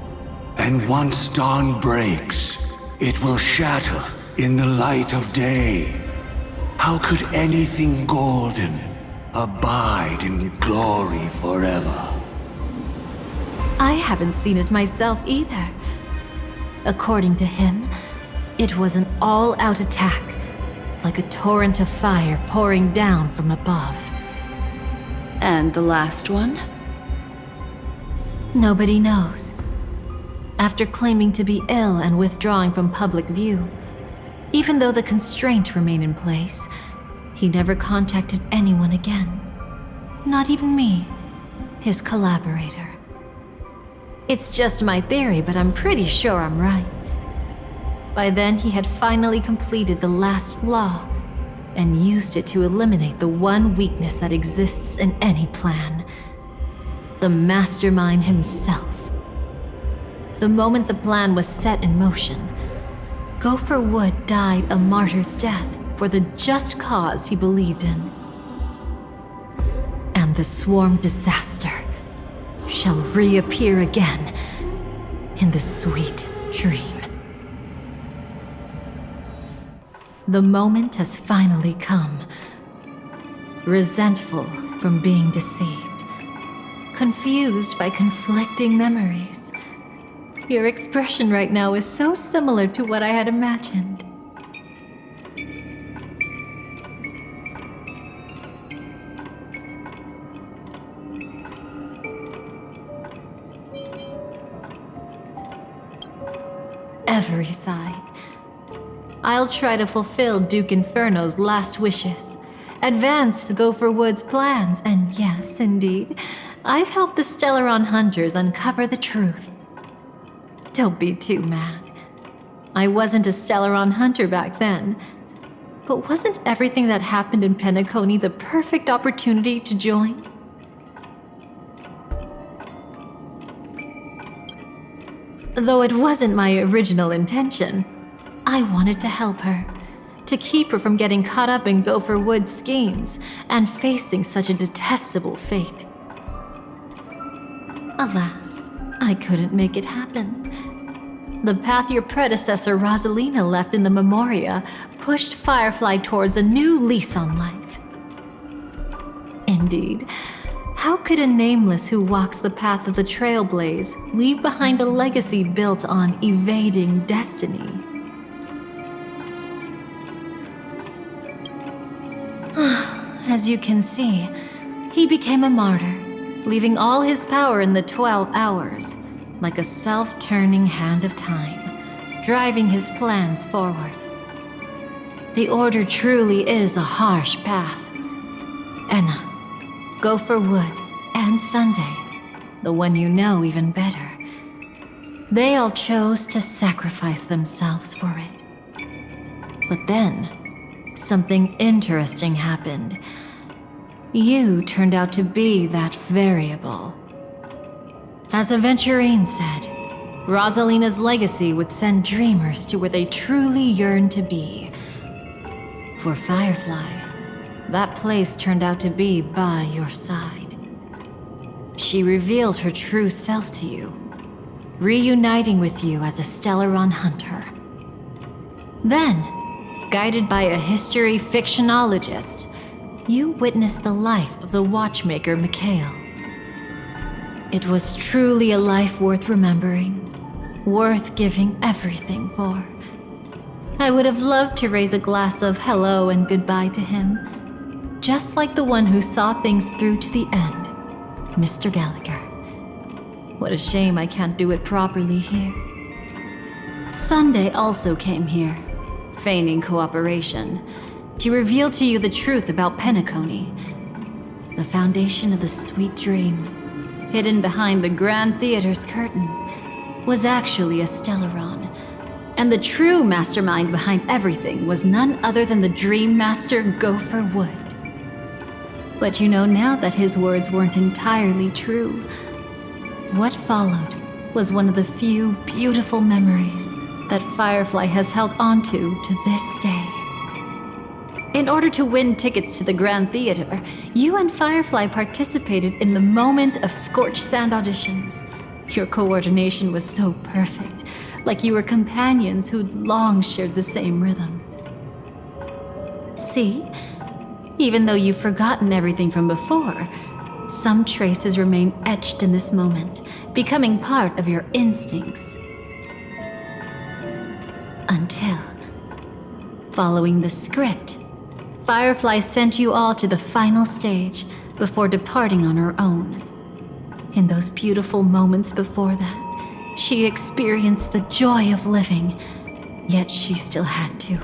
and once dawn breaks, it will shatter in the light of day. How could anything golden abide in glory forever. I haven't seen it myself either. According to him, it was an all-out attack, like a torrent of fire pouring down from above. And the last one? Nobody knows. After claiming to be ill and withdrawing from public view, even though the constraint remained in place, he never contacted anyone again. Not even me, his collaborator. It's just my theory, but I'm pretty sure I'm right. By then, he had finally completed the last law and used it to eliminate the one weakness that exists in any plan. The mastermind himself. The moment the plan was set in motion, Gopher Wood died a martyr's death for the just cause he believed in. And the swarm disaster shall reappear again in the sweet dream. The moment has finally come. Resentful from being deceived, confused by conflicting memories. Your expression right now is so similar to what I had imagined. Every side. I'll try to fulfill Duke Inferno's last wishes, advance Gopher Wood's plans, and yes, indeed, I've helped the Stellaron hunters uncover the truth. Don't be too mad. I wasn't a Stellaron hunter back then, but wasn't everything that happened in Penacony the perfect opportunity to join? Though it wasn't my original intention, I wanted to help her, to keep her from getting caught up in Gopher Wood's schemes and facing such a detestable fate. Alas, I couldn't make it happen. The path your predecessor Rosalina left in the Memoria pushed Firefly towards a new lease on life. Indeed, how could a nameless who walks the path of the Trailblaze leave behind a legacy built on evading destiny? As you can see, he became a martyr, leaving all his power in the 12 hours, like a self-turning hand of time, driving his plans forward. The Order truly is a harsh path. Enna, Gopher Wood, and Sunday, the one you know even better, they all chose to sacrifice themselves for it. But then, something interesting happened. You turned out to be that variable. As Aventurine said, Rosalina's legacy would send dreamers to where they truly yearn to be. For Firefly, that place turned out to be by your side. She revealed her true self to you, reuniting with you as a Stellaron hunter. Then, guided by a history fictionologist, you witnessed the life of the watchmaker Mikhail. It was truly a life worth remembering, worth giving everything for. I would have loved to raise a glass of hello and goodbye to him, just like the one who saw things through to the end, Mr. Gallagher. What a shame I can't do it properly here. Sunday also came here, feigning cooperation, to reveal to you the truth about Penacony, the foundation of the sweet dream, hidden behind the Grand Theater's curtain, was actually a Stellaron, and the true mastermind behind everything was none other than the Dream Master Gopher Wood. But you know now that his words weren't entirely true. What followed was one of the few beautiful memories that Firefly has held onto to this day. In order to win tickets to the Grand Theater, you and Firefly participated in the Moment of Scorched Sand auditions. Your coordination was so perfect, like you were companions who'd long shared the same rhythm. See? Even though you've forgotten everything from before, some traces remain etched in this moment, becoming part of your instincts. Until, following the script, Firefly sent you all to the final stage before departing on her own. In those beautiful moments before that, she experienced the joy of living, yet she still had to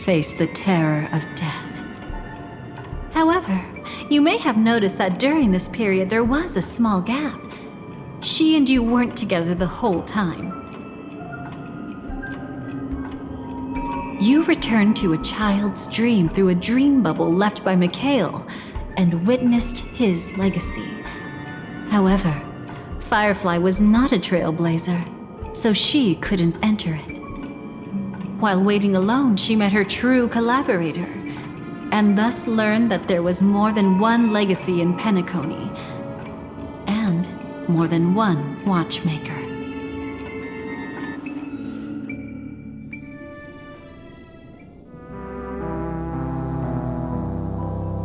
face the terror of death. However, you may have noticed that during this period there was a small gap. She and you weren't together the whole time. You returned to a child's dream through a dream bubble left by Mikhail and witnessed his legacy. However, Firefly was not a trailblazer, so she couldn't enter it. While waiting alone, she met her true collaborator, and thus learned that there was more than one legacy in Penacony, and more than one watchmaker.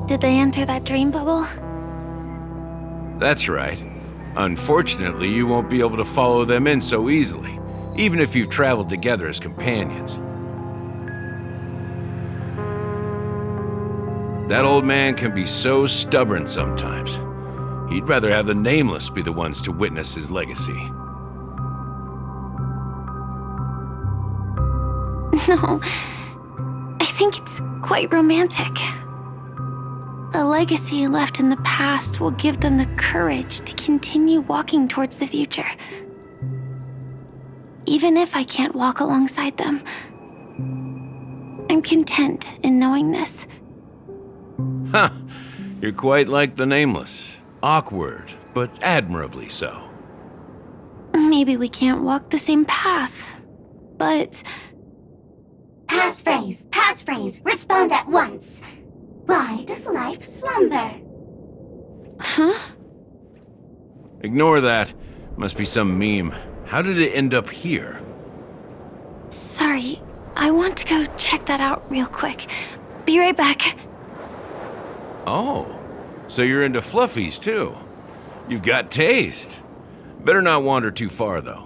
Did they enter that dream bubble? That's right. Unfortunately, you won't be able to follow them in so easily, even if you've traveled together as companions. That old man can be so stubborn sometimes. He'd rather have the Nameless be the ones to witness his legacy. No, I think it's quite romantic. A legacy left in the past will give them the courage to continue walking towards the future. Even if I can't walk alongside them, I'm content in knowing this. Huh. You're quite like the Nameless. Awkward, but admirably so. Maybe we can't walk the same path, but... Passphrase, respond at once. Why does life slumber? Huh? Ignore that. Must be some meme. How did it end up here? Sorry, I want to go check that out real quick. Be right back. Oh, so you're into fluffies too. You've got taste. Better not wander too far though.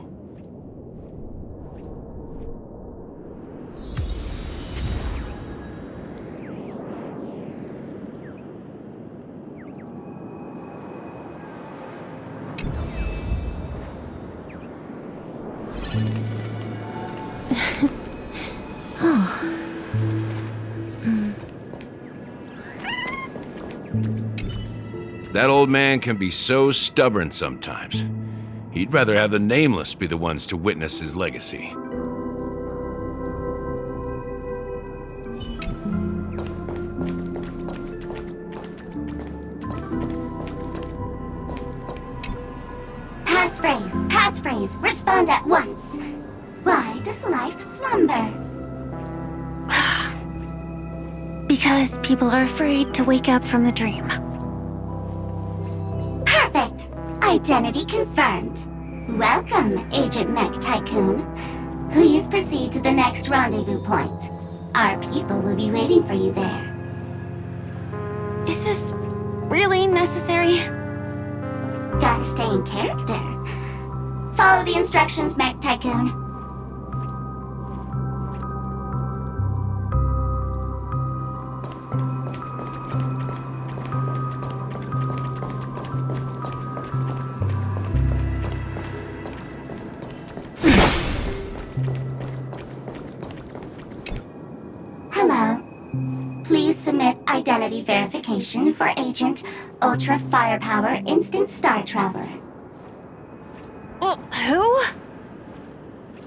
That old man can be so stubborn sometimes. He'd rather have the Nameless be the ones to witness his legacy. Passphrase, respond at once. Why does life slumber? Because people are afraid to wake up from the dream. Perfect! Identity confirmed. Welcome, Agent Mech Tycoon. Please proceed to the next rendezvous point. Our people will be waiting for you there. Is this really necessary? Gotta stay in character. Follow the instructions, Mech Tycoon. Hello. Please submit identity verification for Agent Ultra Firepower Instant Star Traveler. Who?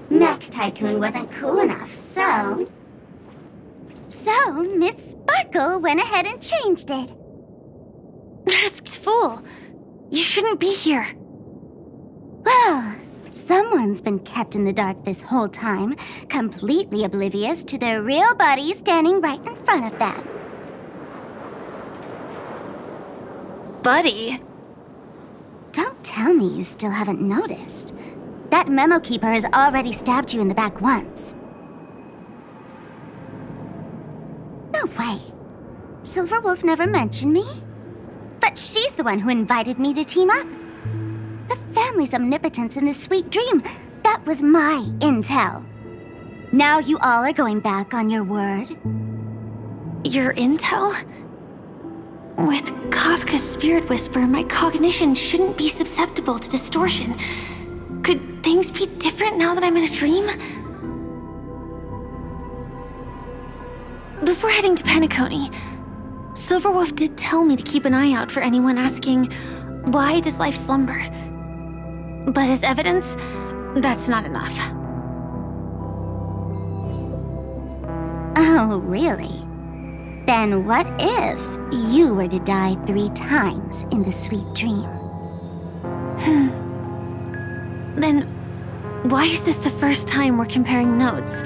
Mech Tycoon wasn't cool enough, so... So, Miss Sparkle went ahead and changed it. Masked fool. You shouldn't be here. Well, someone's been kept in the dark this whole time, completely oblivious to their real body standing right in front of them. Buddy. Don't tell me you still haven't noticed. That memo keeper has already stabbed you in the back once. No way. Silverwolf never mentioned me. But she's the one who invited me to team up. The family's omnipotence in this sweet dream, that was my intel. Now you all are going back on your word? Your intel? With Kafka's spirit whisper, my cognition shouldn't be susceptible to distortion. Could things be different now that I'm in a dream? Before heading to Penacony, Silverwolf did tell me to keep an eye out for anyone asking, why does life slumber? But as evidence, that's not enough. Oh, really? Then what if you were to die 3 times in the sweet dream? Then, why is this the first time we're comparing notes?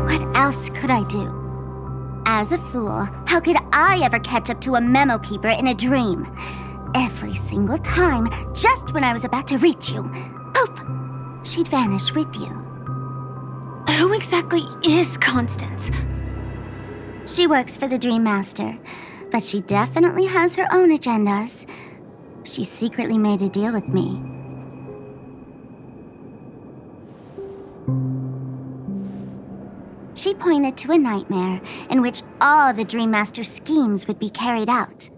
What else could I do? As a fool, how could I ever catch up to a memo keeper in a dream? Every single time, just when I was about to reach you, poof, she'd vanish with you. Who exactly is Constance? She works for the Dream Master, but she definitely has her own agendas. She secretly made a deal with me. She pointed to a nightmare in which all the Dream Master's schemes would be carried out.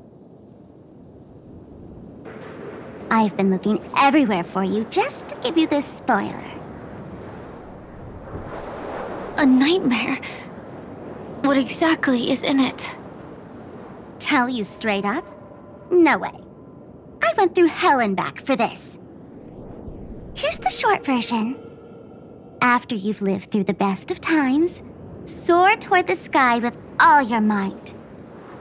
I've been looking everywhere for you just to give you this spoiler. A nightmare? What exactly is in it? Tell you straight up? No way. I went through hell and back for this. Here's the short version. After you've lived through the best of times, soar toward the sky with all your might.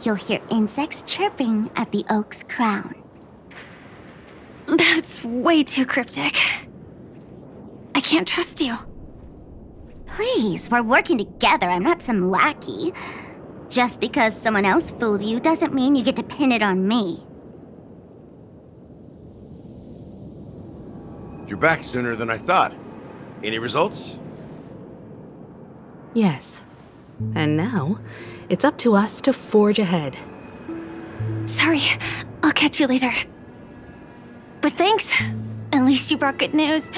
You'll hear insects chirping at the oak's crown. That's way too cryptic. I can't trust you. Please, we're working together. I'm not some lackey. Just because someone else fooled you doesn't mean you get to pin it on me. You're back sooner than I thought. Any results? Yes. And now, it's up to us to forge ahead. Sorry, I'll catch you later. But thanks. At least you brought good news.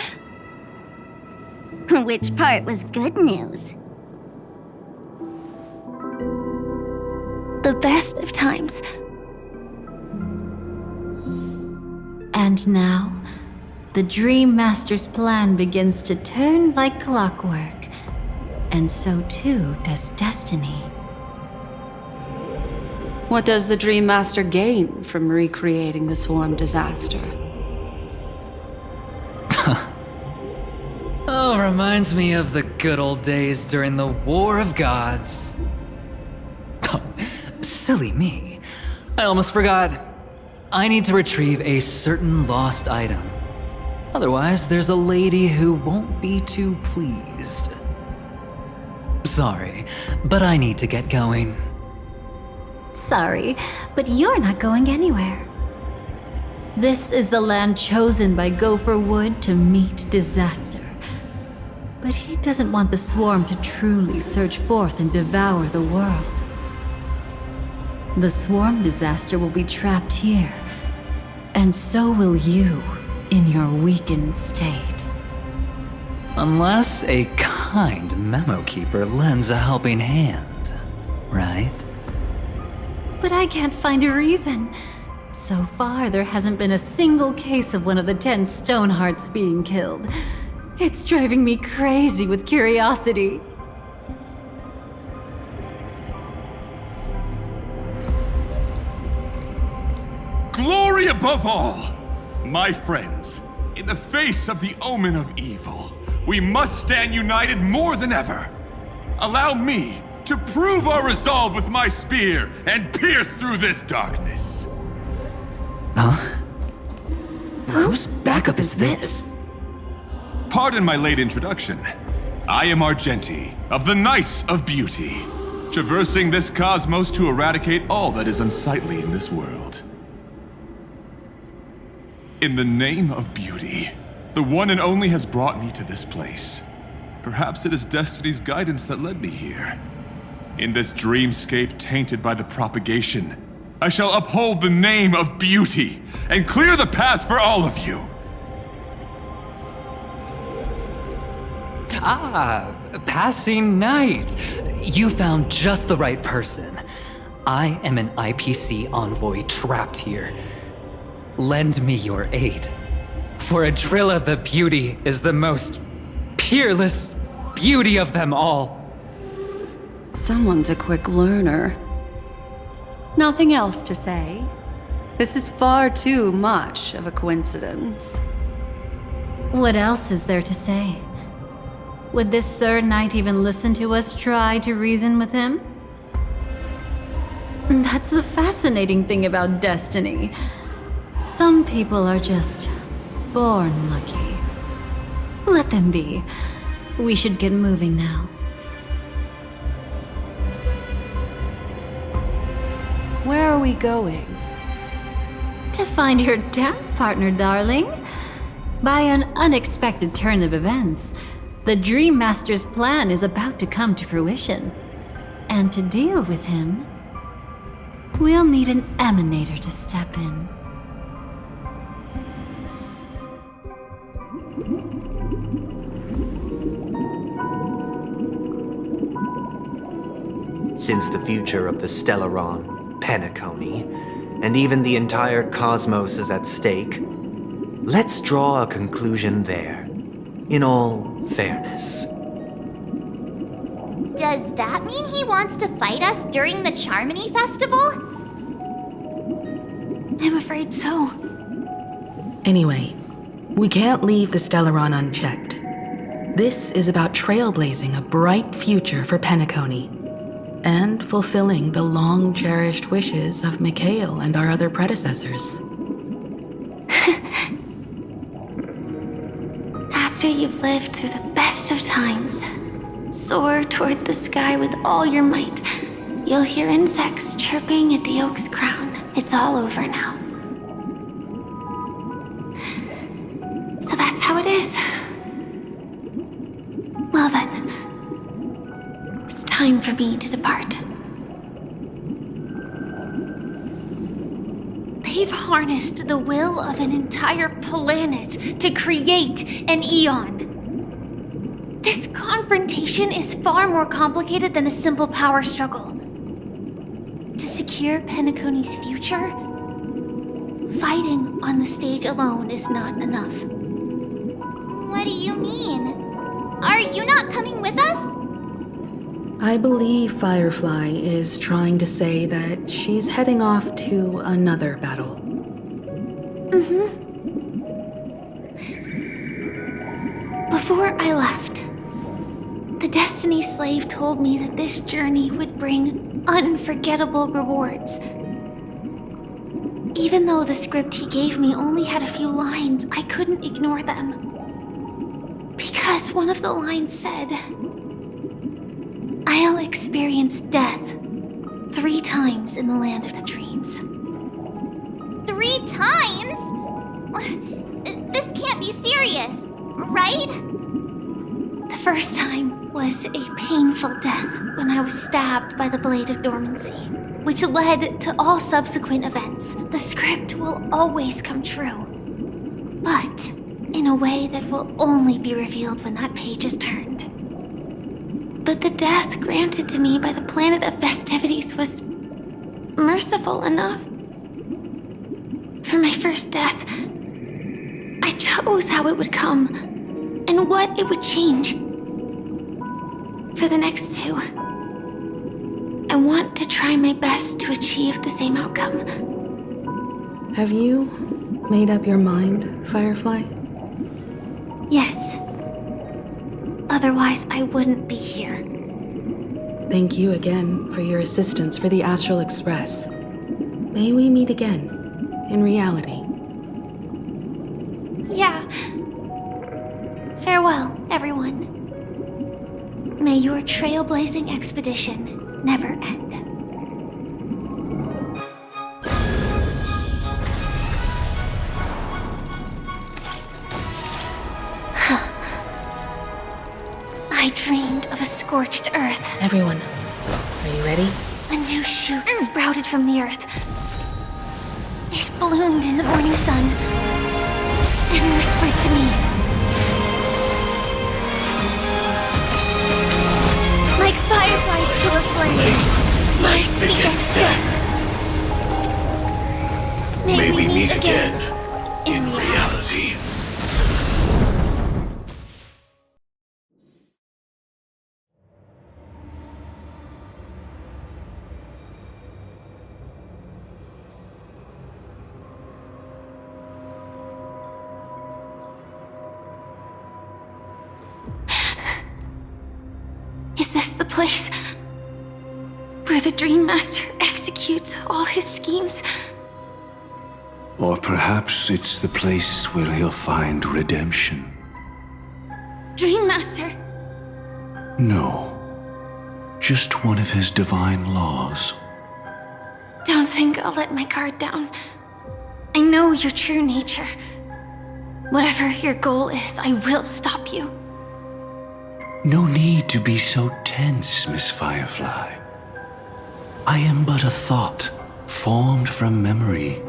Which part was good news? The best of times. And now, the Dream Master's plan begins to turn like clockwork. And so too does destiny. What does the Dream Master gain from recreating the swarm disaster? Oh, reminds me of the good old days during the War of Gods. Oh, silly me. I almost forgot. I need to retrieve a certain lost item. Otherwise, there's a lady who won't be too pleased. Sorry, but I need to get going. Sorry, but you're not going anywhere. This is the land chosen by Gopher Wood to meet disaster. But he doesn't want the swarm to truly surge forth and devour the world. The swarm disaster will be trapped here, and so will you in your weakened state. Unless a kind memo keeper lends a helping hand, right? But I can't find a reason. So far, there hasn't been a single case of one of the 10 Stonehearts being killed. It's driving me crazy with curiosity. Glory above all! My friends, in the face of the omen of evil, we must stand united more than ever. Allow me to prove our resolve with my spear and pierce through this darkness. Huh? Whose backup is this? Pardon my late introduction. I am Argenti, of the Knights of Beauty, traversing this cosmos to eradicate all that is unsightly in this world. In the name of beauty, the one and only has brought me to this place. Perhaps it is destiny's guidance that led me here. In this dreamscape tainted by the propagation, I shall uphold the name of beauty and clear the path for all of you. Ah, passing knight. You found just the right person. I am an IPC envoy trapped here. Lend me your aid. For Adrilla the Beauty is the most peerless beauty of them all. Someone's a quick learner. Nothing else to say. This is far too much of a coincidence. What else is there to say? Would this Sir Knight even listen to us try to reason with him? That's the fascinating thing about destiny. Some people are just born lucky. Let them be. We should get moving now. Where are we going? To find your dance partner, darling. By an unexpected turn of events, the Dream Master's plan is about to come to fruition. And to deal with him, we'll need an emanator to step in. Since the future of the Stellaron, Penacony, and even the entire cosmos is at stake, let's draw a conclusion there, in all fairness. Does that mean he wants to fight us during the Charmony Festival? I'm afraid so. Anyway, we can't leave the Stellaron unchecked. This is about trailblazing a bright future for Penacony, and fulfilling the long-cherished wishes of Mikhail and our other predecessors. After you've lived through the best of times, soar toward the sky with all your might. You'll hear insects chirping at the oak's crown. It's all over now. So that's how it is. Well then, it's time for me to depart. They've harnessed the will of an entire planet to create an eon. This confrontation is far more complicated than a simple power struggle. To secure Penacony's future, fighting on the stage alone is not enough. What do you mean? Are you not coming with us? I believe Firefly is trying to say that she's heading off to another battle. Before I left, the Destiny Slave told me that this journey would bring unforgettable rewards. Even though the script he gave me only had a few lines, I couldn't ignore them. Because one of the lines said, I'll experience death 3 times in the land of the dreams. 3 times? This can't be serious, right? The first time was a painful death when I was stabbed by the Blade of Dormancy, which led to all subsequent events. The script will always come true, but in a way that will only be revealed when that page is turned. But the death granted to me by the planet of festivities was merciful enough. For my first death, I chose how it would come and what it would change. For the next 2, I want to try my best to achieve the same outcome. Have you made up your mind, Firefly? Yes. Otherwise, I wouldn't be here. Thank you again for your assistance for the Astral Express. May we meet again, in reality. Yeah. Farewell, everyone. May your trailblazing expedition never end. I dreamed of a scorched earth. Everyone, Are you ready? A new shoot sprouted from the earth. It bloomed in the morning sun and whispered to me. Like fireflies to a flame, life begets death. May we meet again in reality. Is this the place where the Dream Master executes all his schemes? Or perhaps it's the place where he'll find redemption. Dream Master? No. Just one of his divine laws. Don't think I'll let my guard down. I know your true nature. Whatever your goal is, I will stop you. No need to be so tense, Miss Firefly. I am but a thought, formed from memory.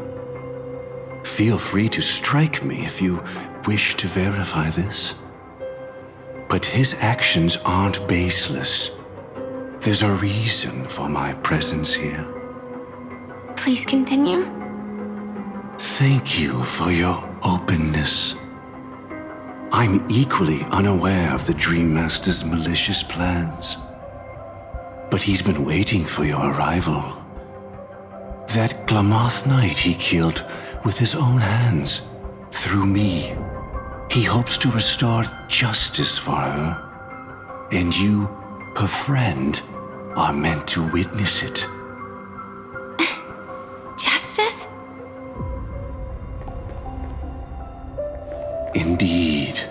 Feel free to strike me if you wish to verify this. But his actions aren't baseless. There's a reason for my presence here. Please continue. Thank you for your openness. I'm equally unaware of the Dream Master's malicious plans. But he's been waiting for your arrival. That Glamoth Knight he killed with his own hands, through me. He hopes to restore justice for her. And you, her friend, are meant to witness it. Justice? Indeed.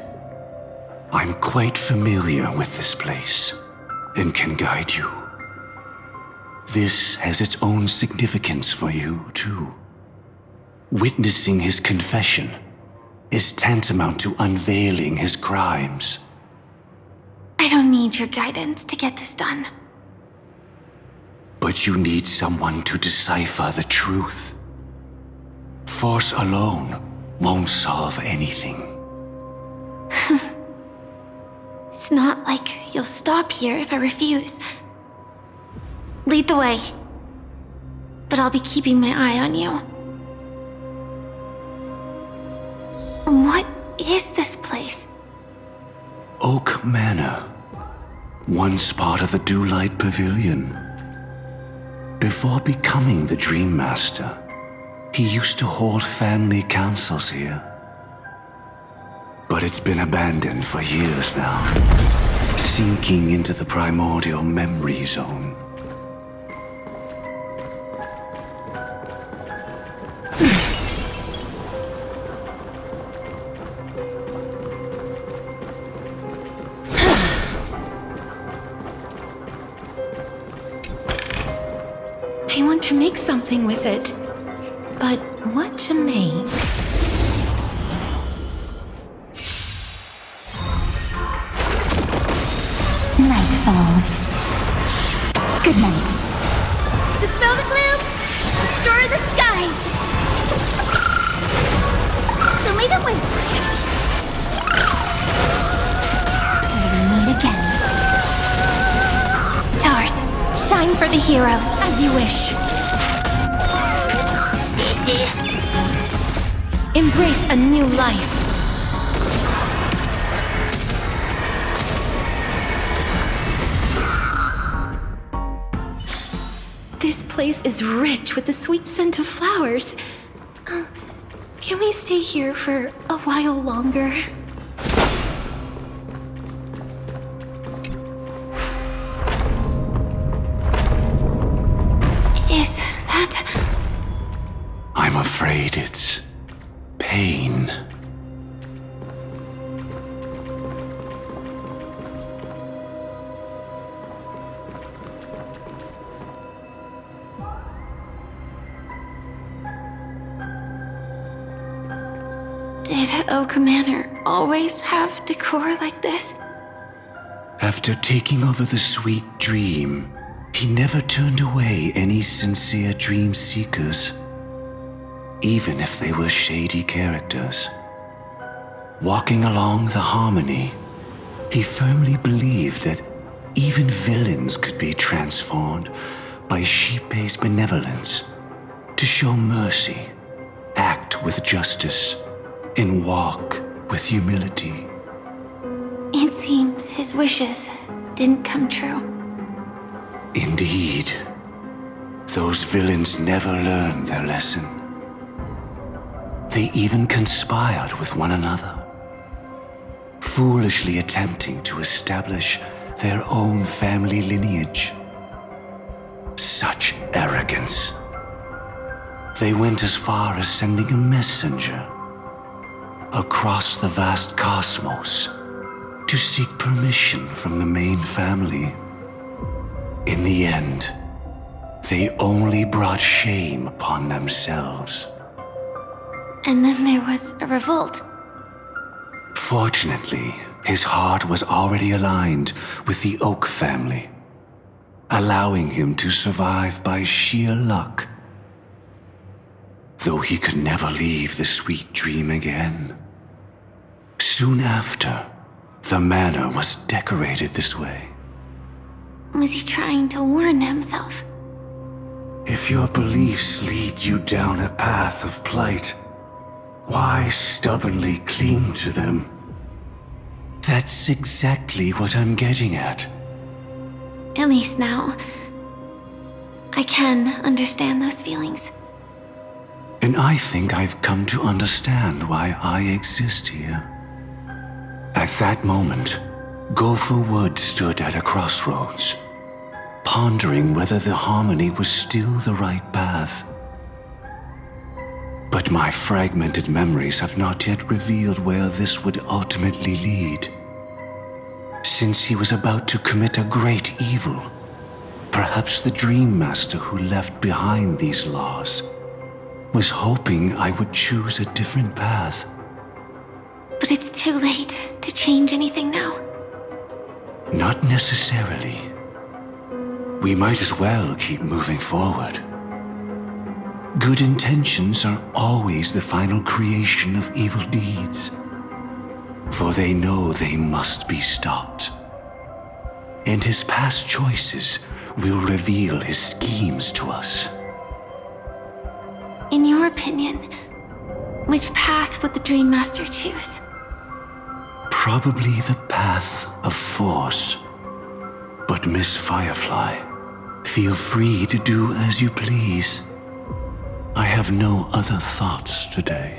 I'm quite familiar with this place, and can guide you. This has its own significance for you, too. Witnessing his confession is tantamount to unveiling his crimes. I don't need your guidance to get this done. But you need someone to decipher the truth. Force alone won't solve anything. It's not like you'll stop here if I refuse. Lead the way. But I'll be keeping my eye on you. What is this place? Oak Manor, once part of the Dewlight Pavilion. Before becoming the Dream Master, he used to hold family councils here. But it's been abandoned for years now, sinking into the primordial memory zone. I want to make something with it. But what to make? Night falls. Good night. Dispel the gloom! Restore the skies! Show me the way! Till we meet again. Stars, shine for the heroes, as you wish. Embrace a new life. This place is rich with the sweet scent of flowers. Can we stay here for a while longer? Is that... I'm afraid it's pain. Did Oak Manor always have decor like this? After taking over the sweet dream, He never turned away any sincere dream seekers, even if they were shady characters. Walking along the harmony, he firmly believed that even villains could be transformed by Xipe's benevolence to show mercy, act with justice, and walk with humility. It seems his wishes didn't come true. Indeed, those villains never learned their lesson. They even conspired with one another, foolishly attempting to establish their own family lineage. Such arrogance. They went as far as sending a messenger across the vast cosmos to seek permission from the main family. In the end, they only brought shame upon themselves. And then there was a revolt. Fortunately, his heart was already aligned with the Oak family, allowing him to survive by sheer luck. Though he could never leave the sweet dream again. Soon after, the manor was decorated this way. Was he trying to warn himself? If your beliefs lead you down a path of plight, why stubbornly cling to them? That's exactly what I'm getting at. At least now, I can understand those feelings. And I think I've come to understand why I exist here. At that moment, Gopher Wood stood at a crossroads, pondering whether the harmony was still the right path. But my fragmented memories have not yet revealed where this would ultimately lead. Since he was about to commit a great evil, perhaps the Dream Master who left behind these laws was hoping I would choose a different path. But it's too late to change anything now. Not necessarily. We might as well keep moving forward. Good intentions are always the final creation of evil deeds, for they know they must be stopped. And his past choices will reveal his schemes to us. In your opinion, which path would the Dream Master choose? Probably the path of force. But Miss Firefly, feel free to do as you please. I have no other thoughts today.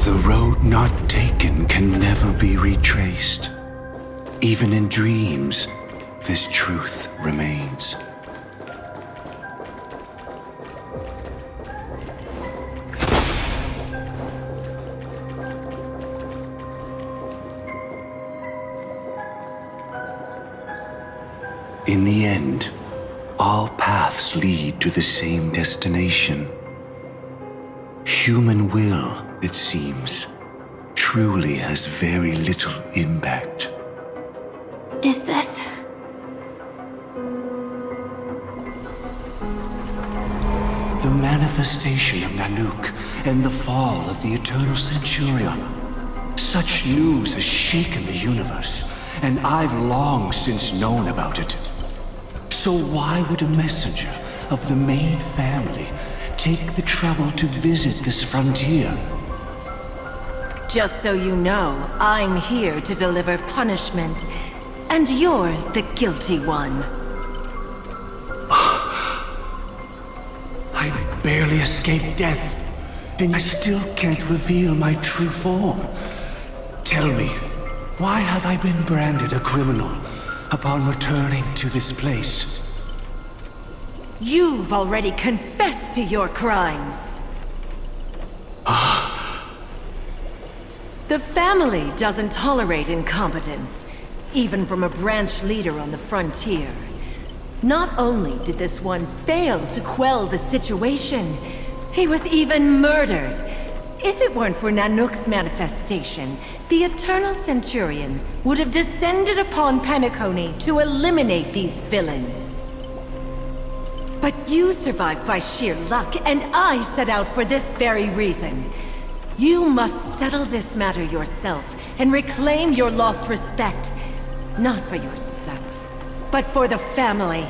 The road not taken can never be retraced. Even in dreams, this truth remains. In the end, all paths lead to the same destination. Human will, it seems, truly has very little impact. Is this? The manifestation of Nanook and the fall of the Eternal Centurion. Such news has shaken the universe, and I've long since known about it. So why would a messenger of the main family take the trouble to visit this frontier? Just so you know, I'm here to deliver punishment, and you're the guilty one. I barely escaped death, and I still can't reveal my true form. Tell me, why have I been branded a criminal upon returning to this place? You've already confessed to your crimes. The family doesn't tolerate incompetence, even from a branch leader on the frontier. Not only did this one fail to quell the situation, he was even murdered. If it weren't for Nanook's manifestation, the Eternal Centurion would have descended upon Penacony to eliminate these villains. But you survived by sheer luck, and I set out for this very reason. You must settle this matter yourself and reclaim your lost respect. Not for yourself, but for the family.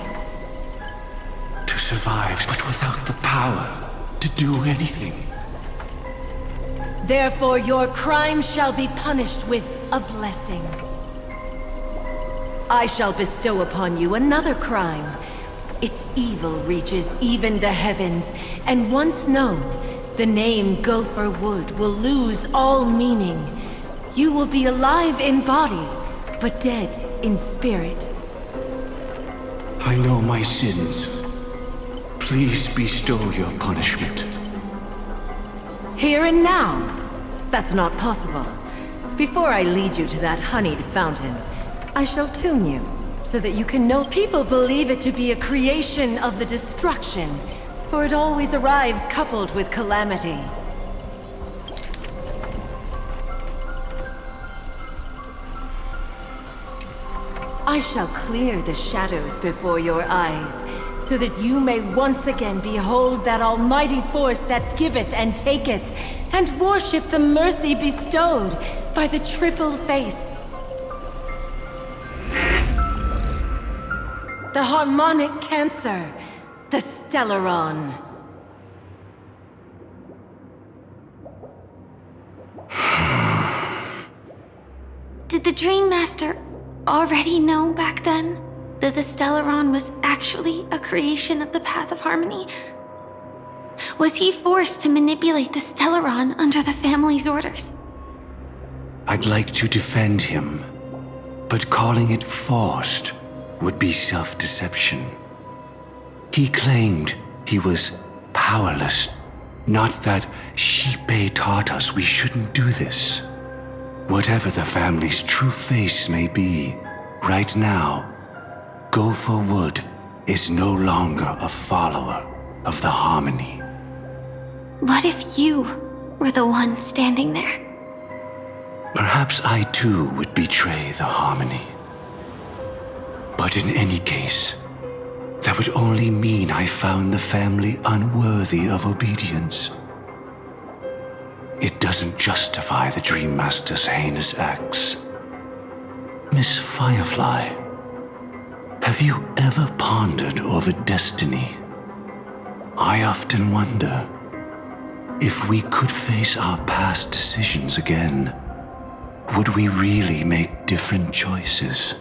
To survive, but without the power to do anything. Therefore, your crime shall be punished with a blessing. I shall bestow upon you another crime. Its evil reaches even the heavens, and once known, the name Gopher Wood will lose all meaning. You will be alive in body, but dead in spirit. I know my sins. Please bestow your punishment. Here and now? That's not possible. Before I lead you to that honeyed fountain, I shall tune you, so that you can know people believe it to be a creation of the destruction, for it always arrives coupled with calamity. I shall clear the shadows before your eyes, so that you may once again behold that almighty force that giveth and taketh, and worship the mercy bestowed by the triple face. The harmonic cancer, the Stellaron. Did the Dream Master already know back then that the Stellaron was actually a creation of the Path of Harmony? Was he forced to manipulate the Stellaron under the family's orders? I'd like to defend him, but calling it forced would be self-deception. He claimed he was powerless, not that Xipe taught us we shouldn't do this. Whatever the family's true face may be, right now, Gopher Wood is no longer a follower of the Harmony. What if you were the one standing there? Perhaps I too would betray the Harmony. But in any case, that would only mean I found the family unworthy of obedience. It doesn't justify the Dream Master's heinous acts. Miss Firefly, have you ever pondered over destiny? I often wonder if we could face our past decisions again, would we really make different choices?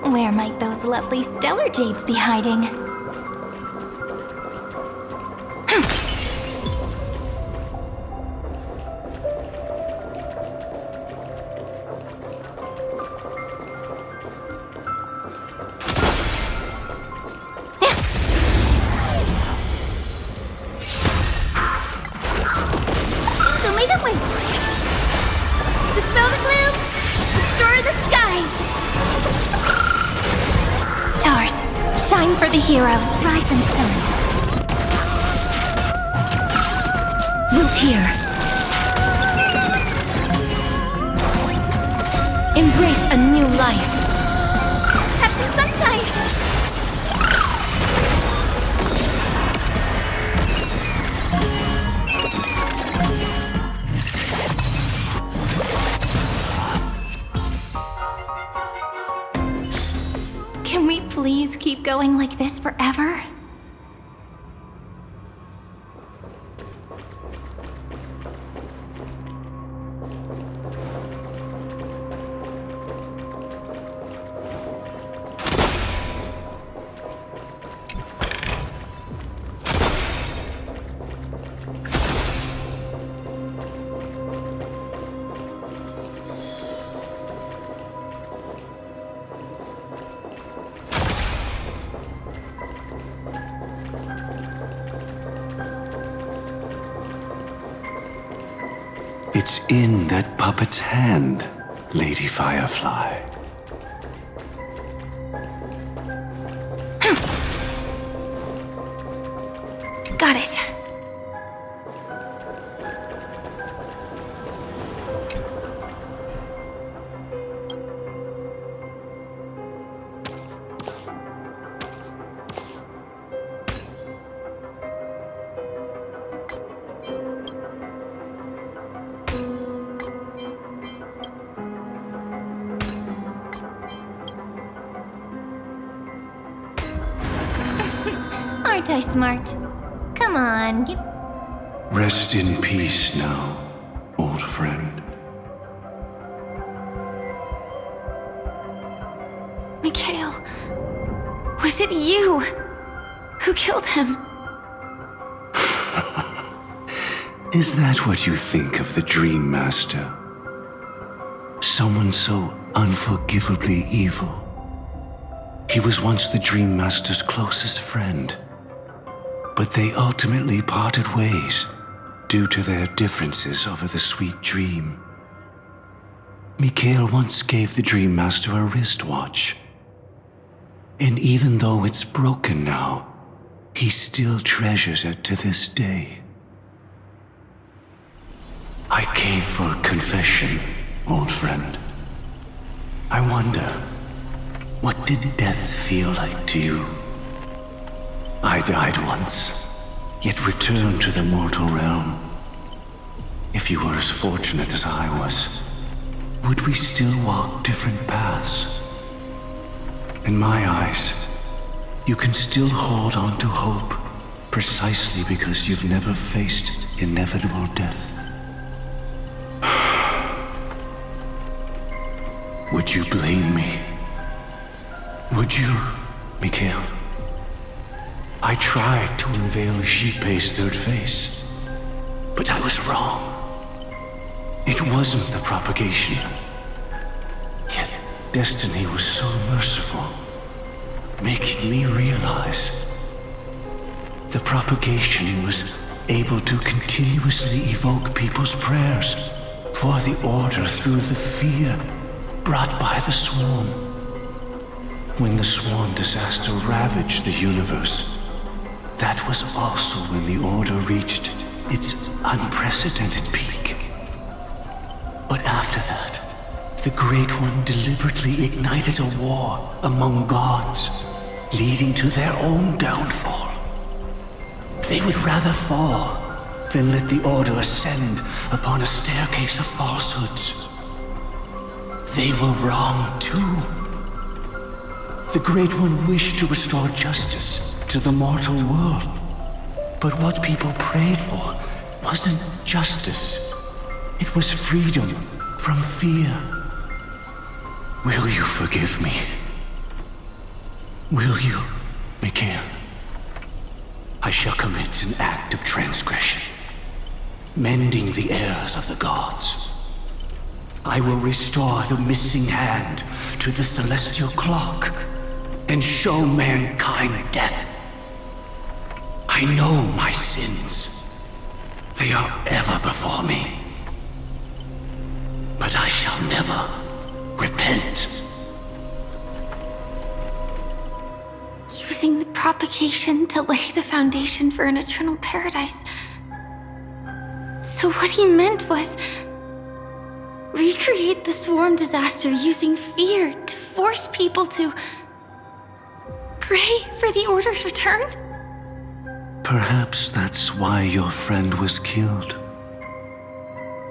Where might those lovely stellar jades be hiding? Go me that way! Dispel the gloom! Restore the skies! Stars, shine for the heroes. Rise and shine. Wiltier. Embrace a new life. Have some sunshine! Can we please keep going like this forever? It's in that puppet's hand, Lady Firefly. Got it. Aren't I smart? Come on, give... Rest in peace now, old friend. Mikhail, was it you who killed him? Is that what you think of the Dream Master? Someone so unforgivably evil? He was once the Dream Master's closest friend, but they ultimately parted ways due to their differences over the sweet dream. Mikhail once gave the Dream Master a wristwatch, and even though it's broken now, he still treasures it to this day. I came for a confession, old friend. I wonder, what did death feel like to you? I died once, yet returned to the mortal realm. If you were as fortunate as I was, would we still walk different paths? In my eyes, you can still hold on to hope precisely because you've never faced inevitable death. Would you blame me? Would you, Mikhail? I tried to unveil Xipe's third face, but I was wrong. It wasn't the propagation. Yet destiny was so merciful, making me realize the propagation was able to continuously evoke people's prayers for the order through the fear brought by the swarm. When the swarm disaster ravaged the universe, that was also when the order reached its unprecedented peak. But after that, the Great One deliberately ignited a war among gods, leading to their own downfall. They would rather fall than let the order ascend upon a staircase of falsehoods. They were wrong too. The Great One wished to restore justice to the mortal world. But what people prayed for wasn't justice. It was freedom from fear. Will you forgive me? Will you, Mikhail? I shall commit an act of transgression, mending the errors of the gods. I will restore the missing hand to the celestial clock and show mankind death. I know my sins. They are ever before me. But I shall never repent. Using the propagation to lay the foundation for an eternal paradise. So what he meant was recreate the swarm disaster using fear to force people to pray for the Order's return? Perhaps that's why your friend was killed.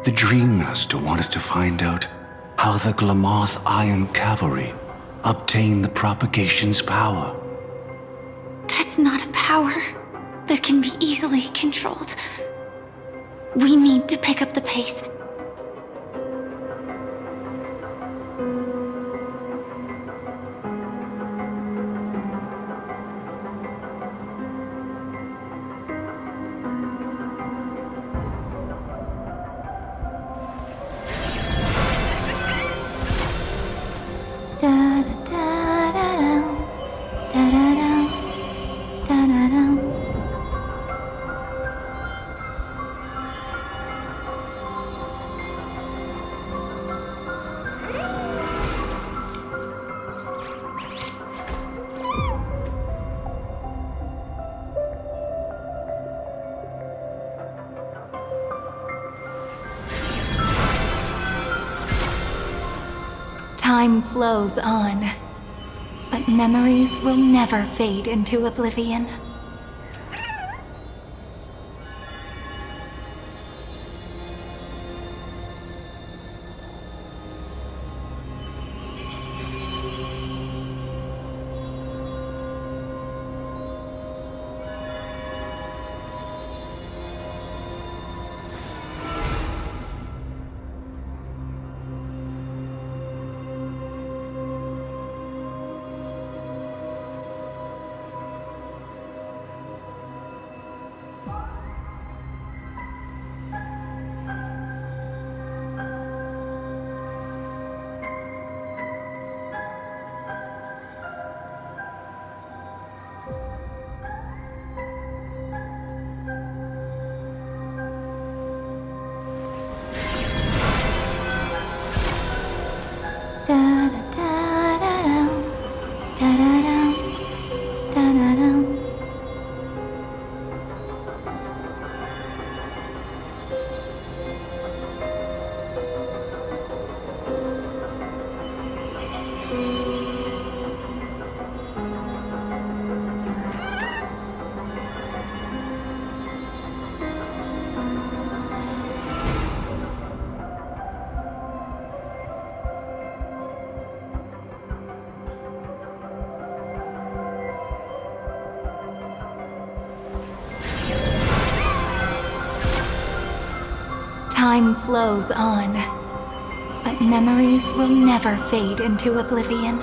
The Dream Master wanted to find out how the Glamoth Iron Cavalry obtained the propagation's power. That's not a power that can be easily controlled. We need to pick up the pace. Time flows on, but memories will never fade into oblivion. Time flows on, but memories will never fade into oblivion.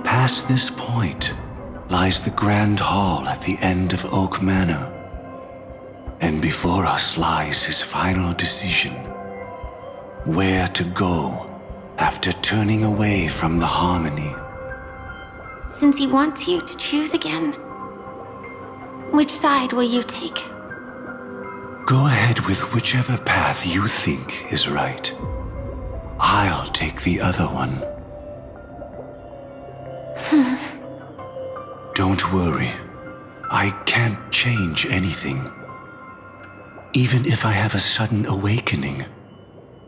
Past this point lies the Grand Hall at the end of Oak Manor. And before us lies his final decision. Where to go after turning away from the Harmony. Since he wants you to choose again, which side will you take? Go ahead with whichever path you think is right. I'll take the other one. Don't worry. I can't change anything. Even if I have a sudden awakening,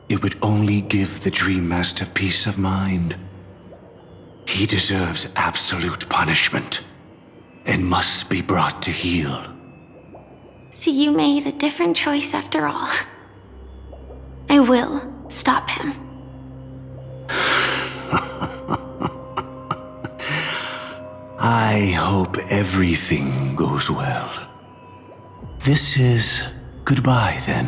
it would only give the Dream Master peace of mind. He deserves absolute punishment and must be brought to heel. So you made a different choice after all. I will stop him. I hope everything goes well. This is goodbye, then.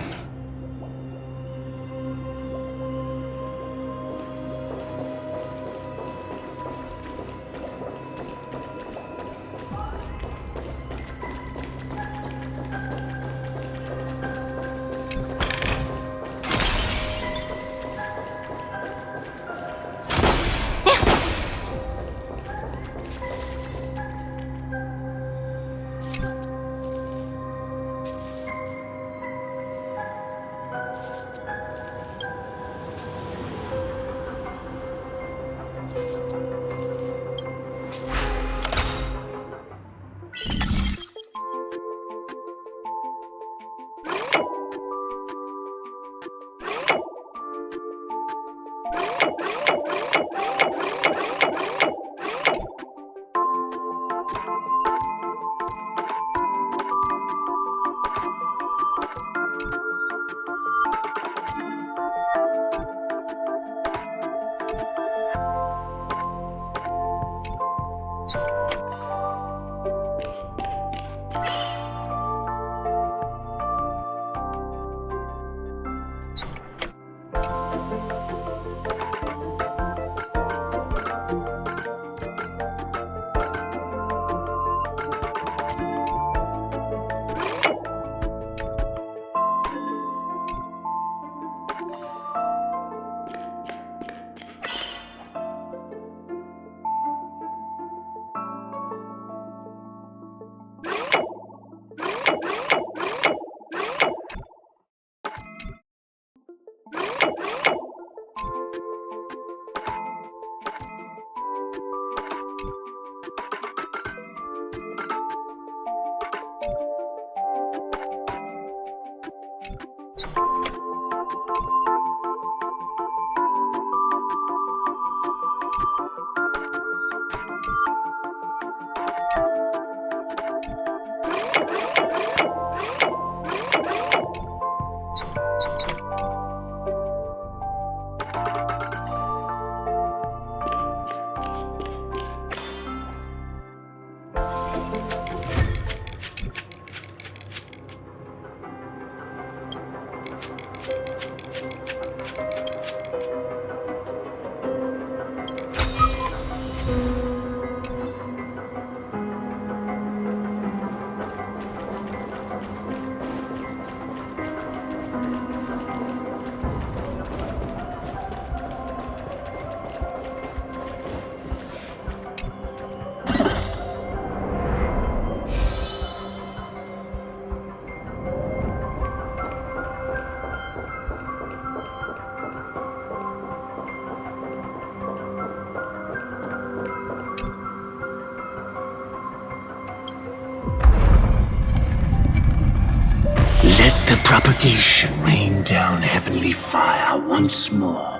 propagation rained down heavenly fire once more,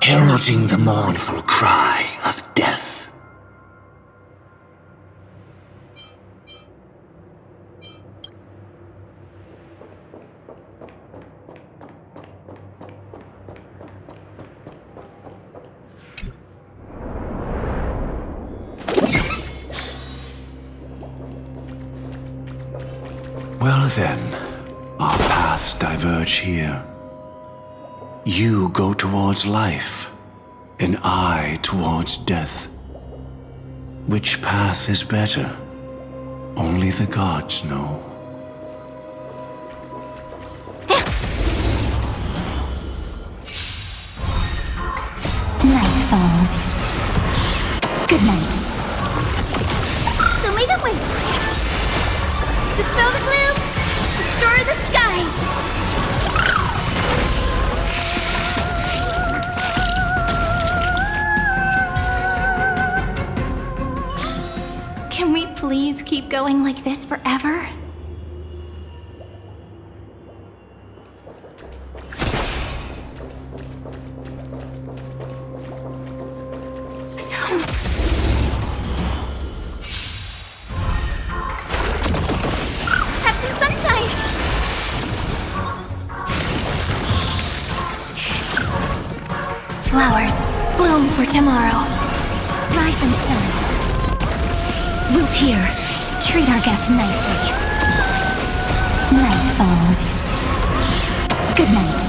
heralding the mournful cry of death. Well then, our paths diverge here. You go towards life, and I towards death. Which path is better? Only the gods know. Night falls. Good night. Show me the way. Dispel the gloom. Restore the skies. Can we please keep going like this forever? Have some sunshine. Flowers, bloom for tomorrow. Rise and shine. Root here. Treat our guests nicely. Night falls. Good night.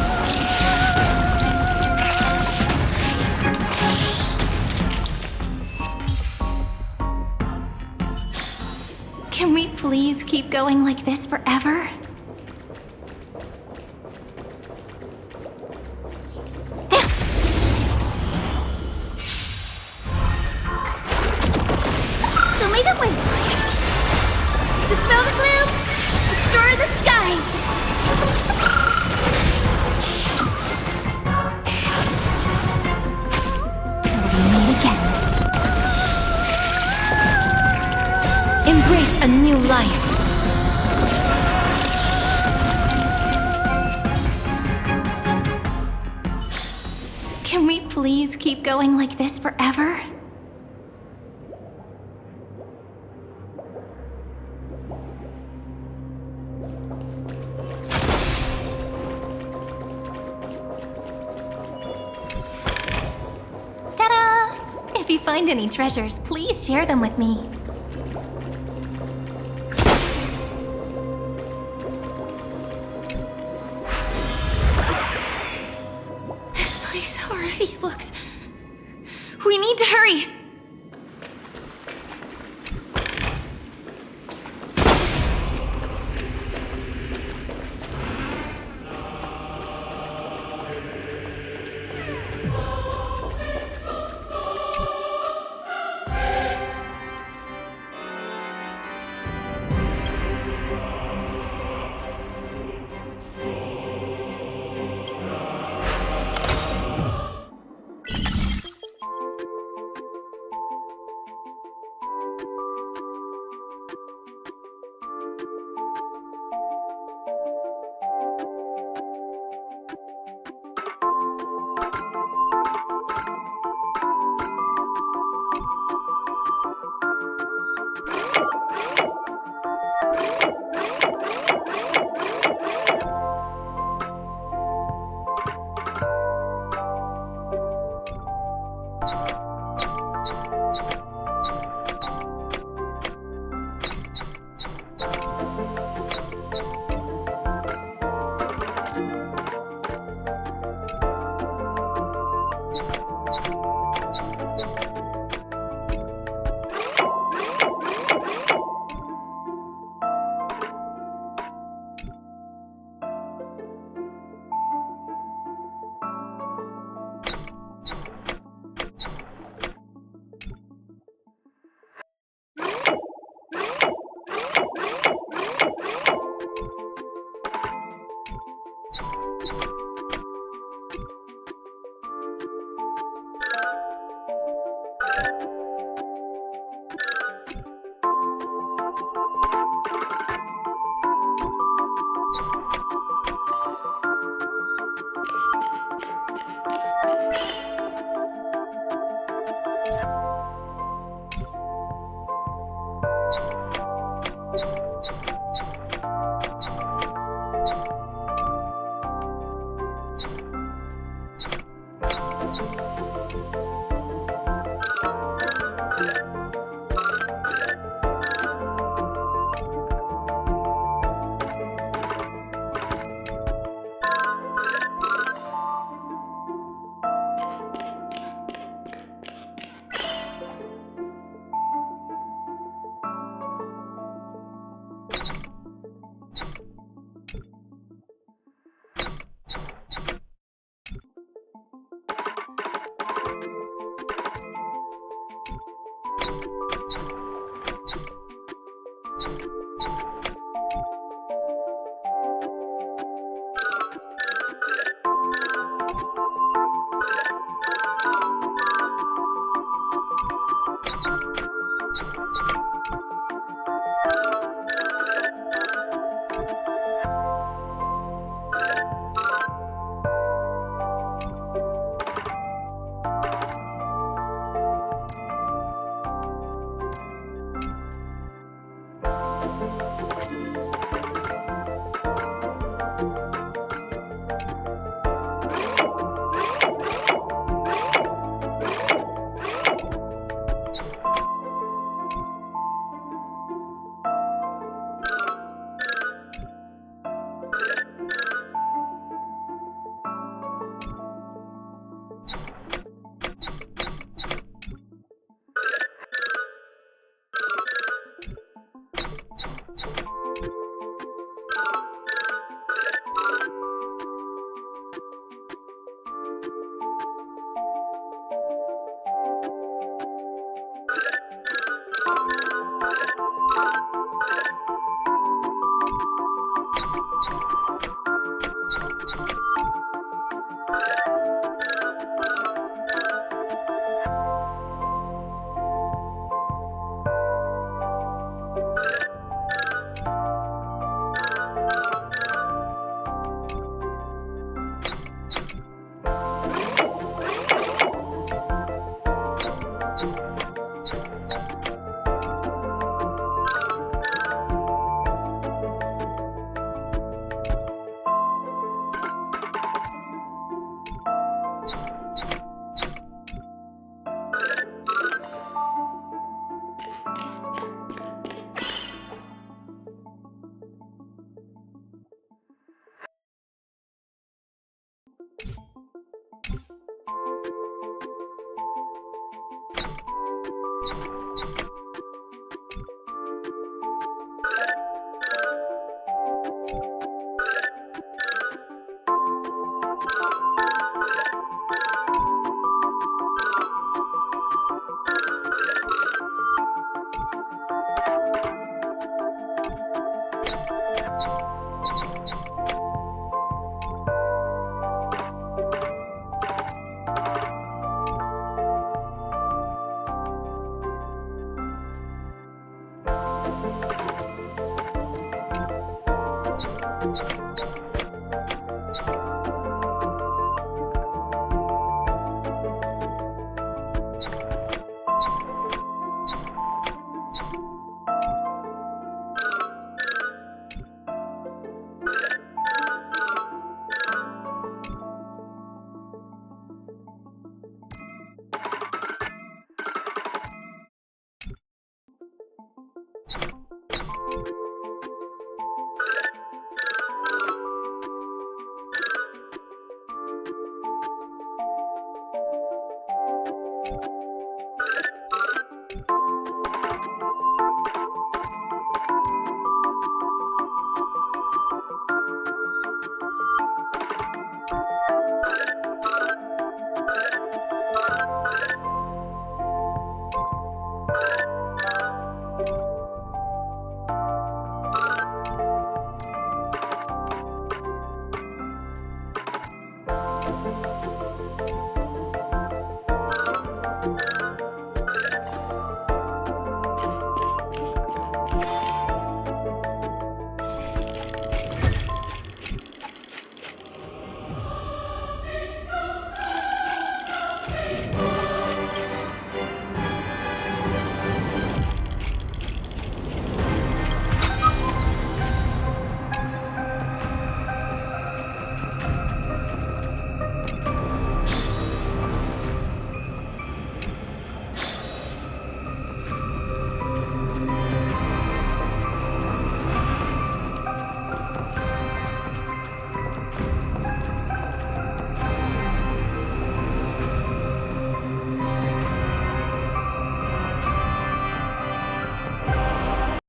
Can we please keep going like this forever? Show me the way. Dispel the gloom. Restore the skies. Till we meet again. Embrace a new life. Can we please keep going like this forever? Ta-da! If you find any treasures, please share them with me. This place already looks... We need to hurry!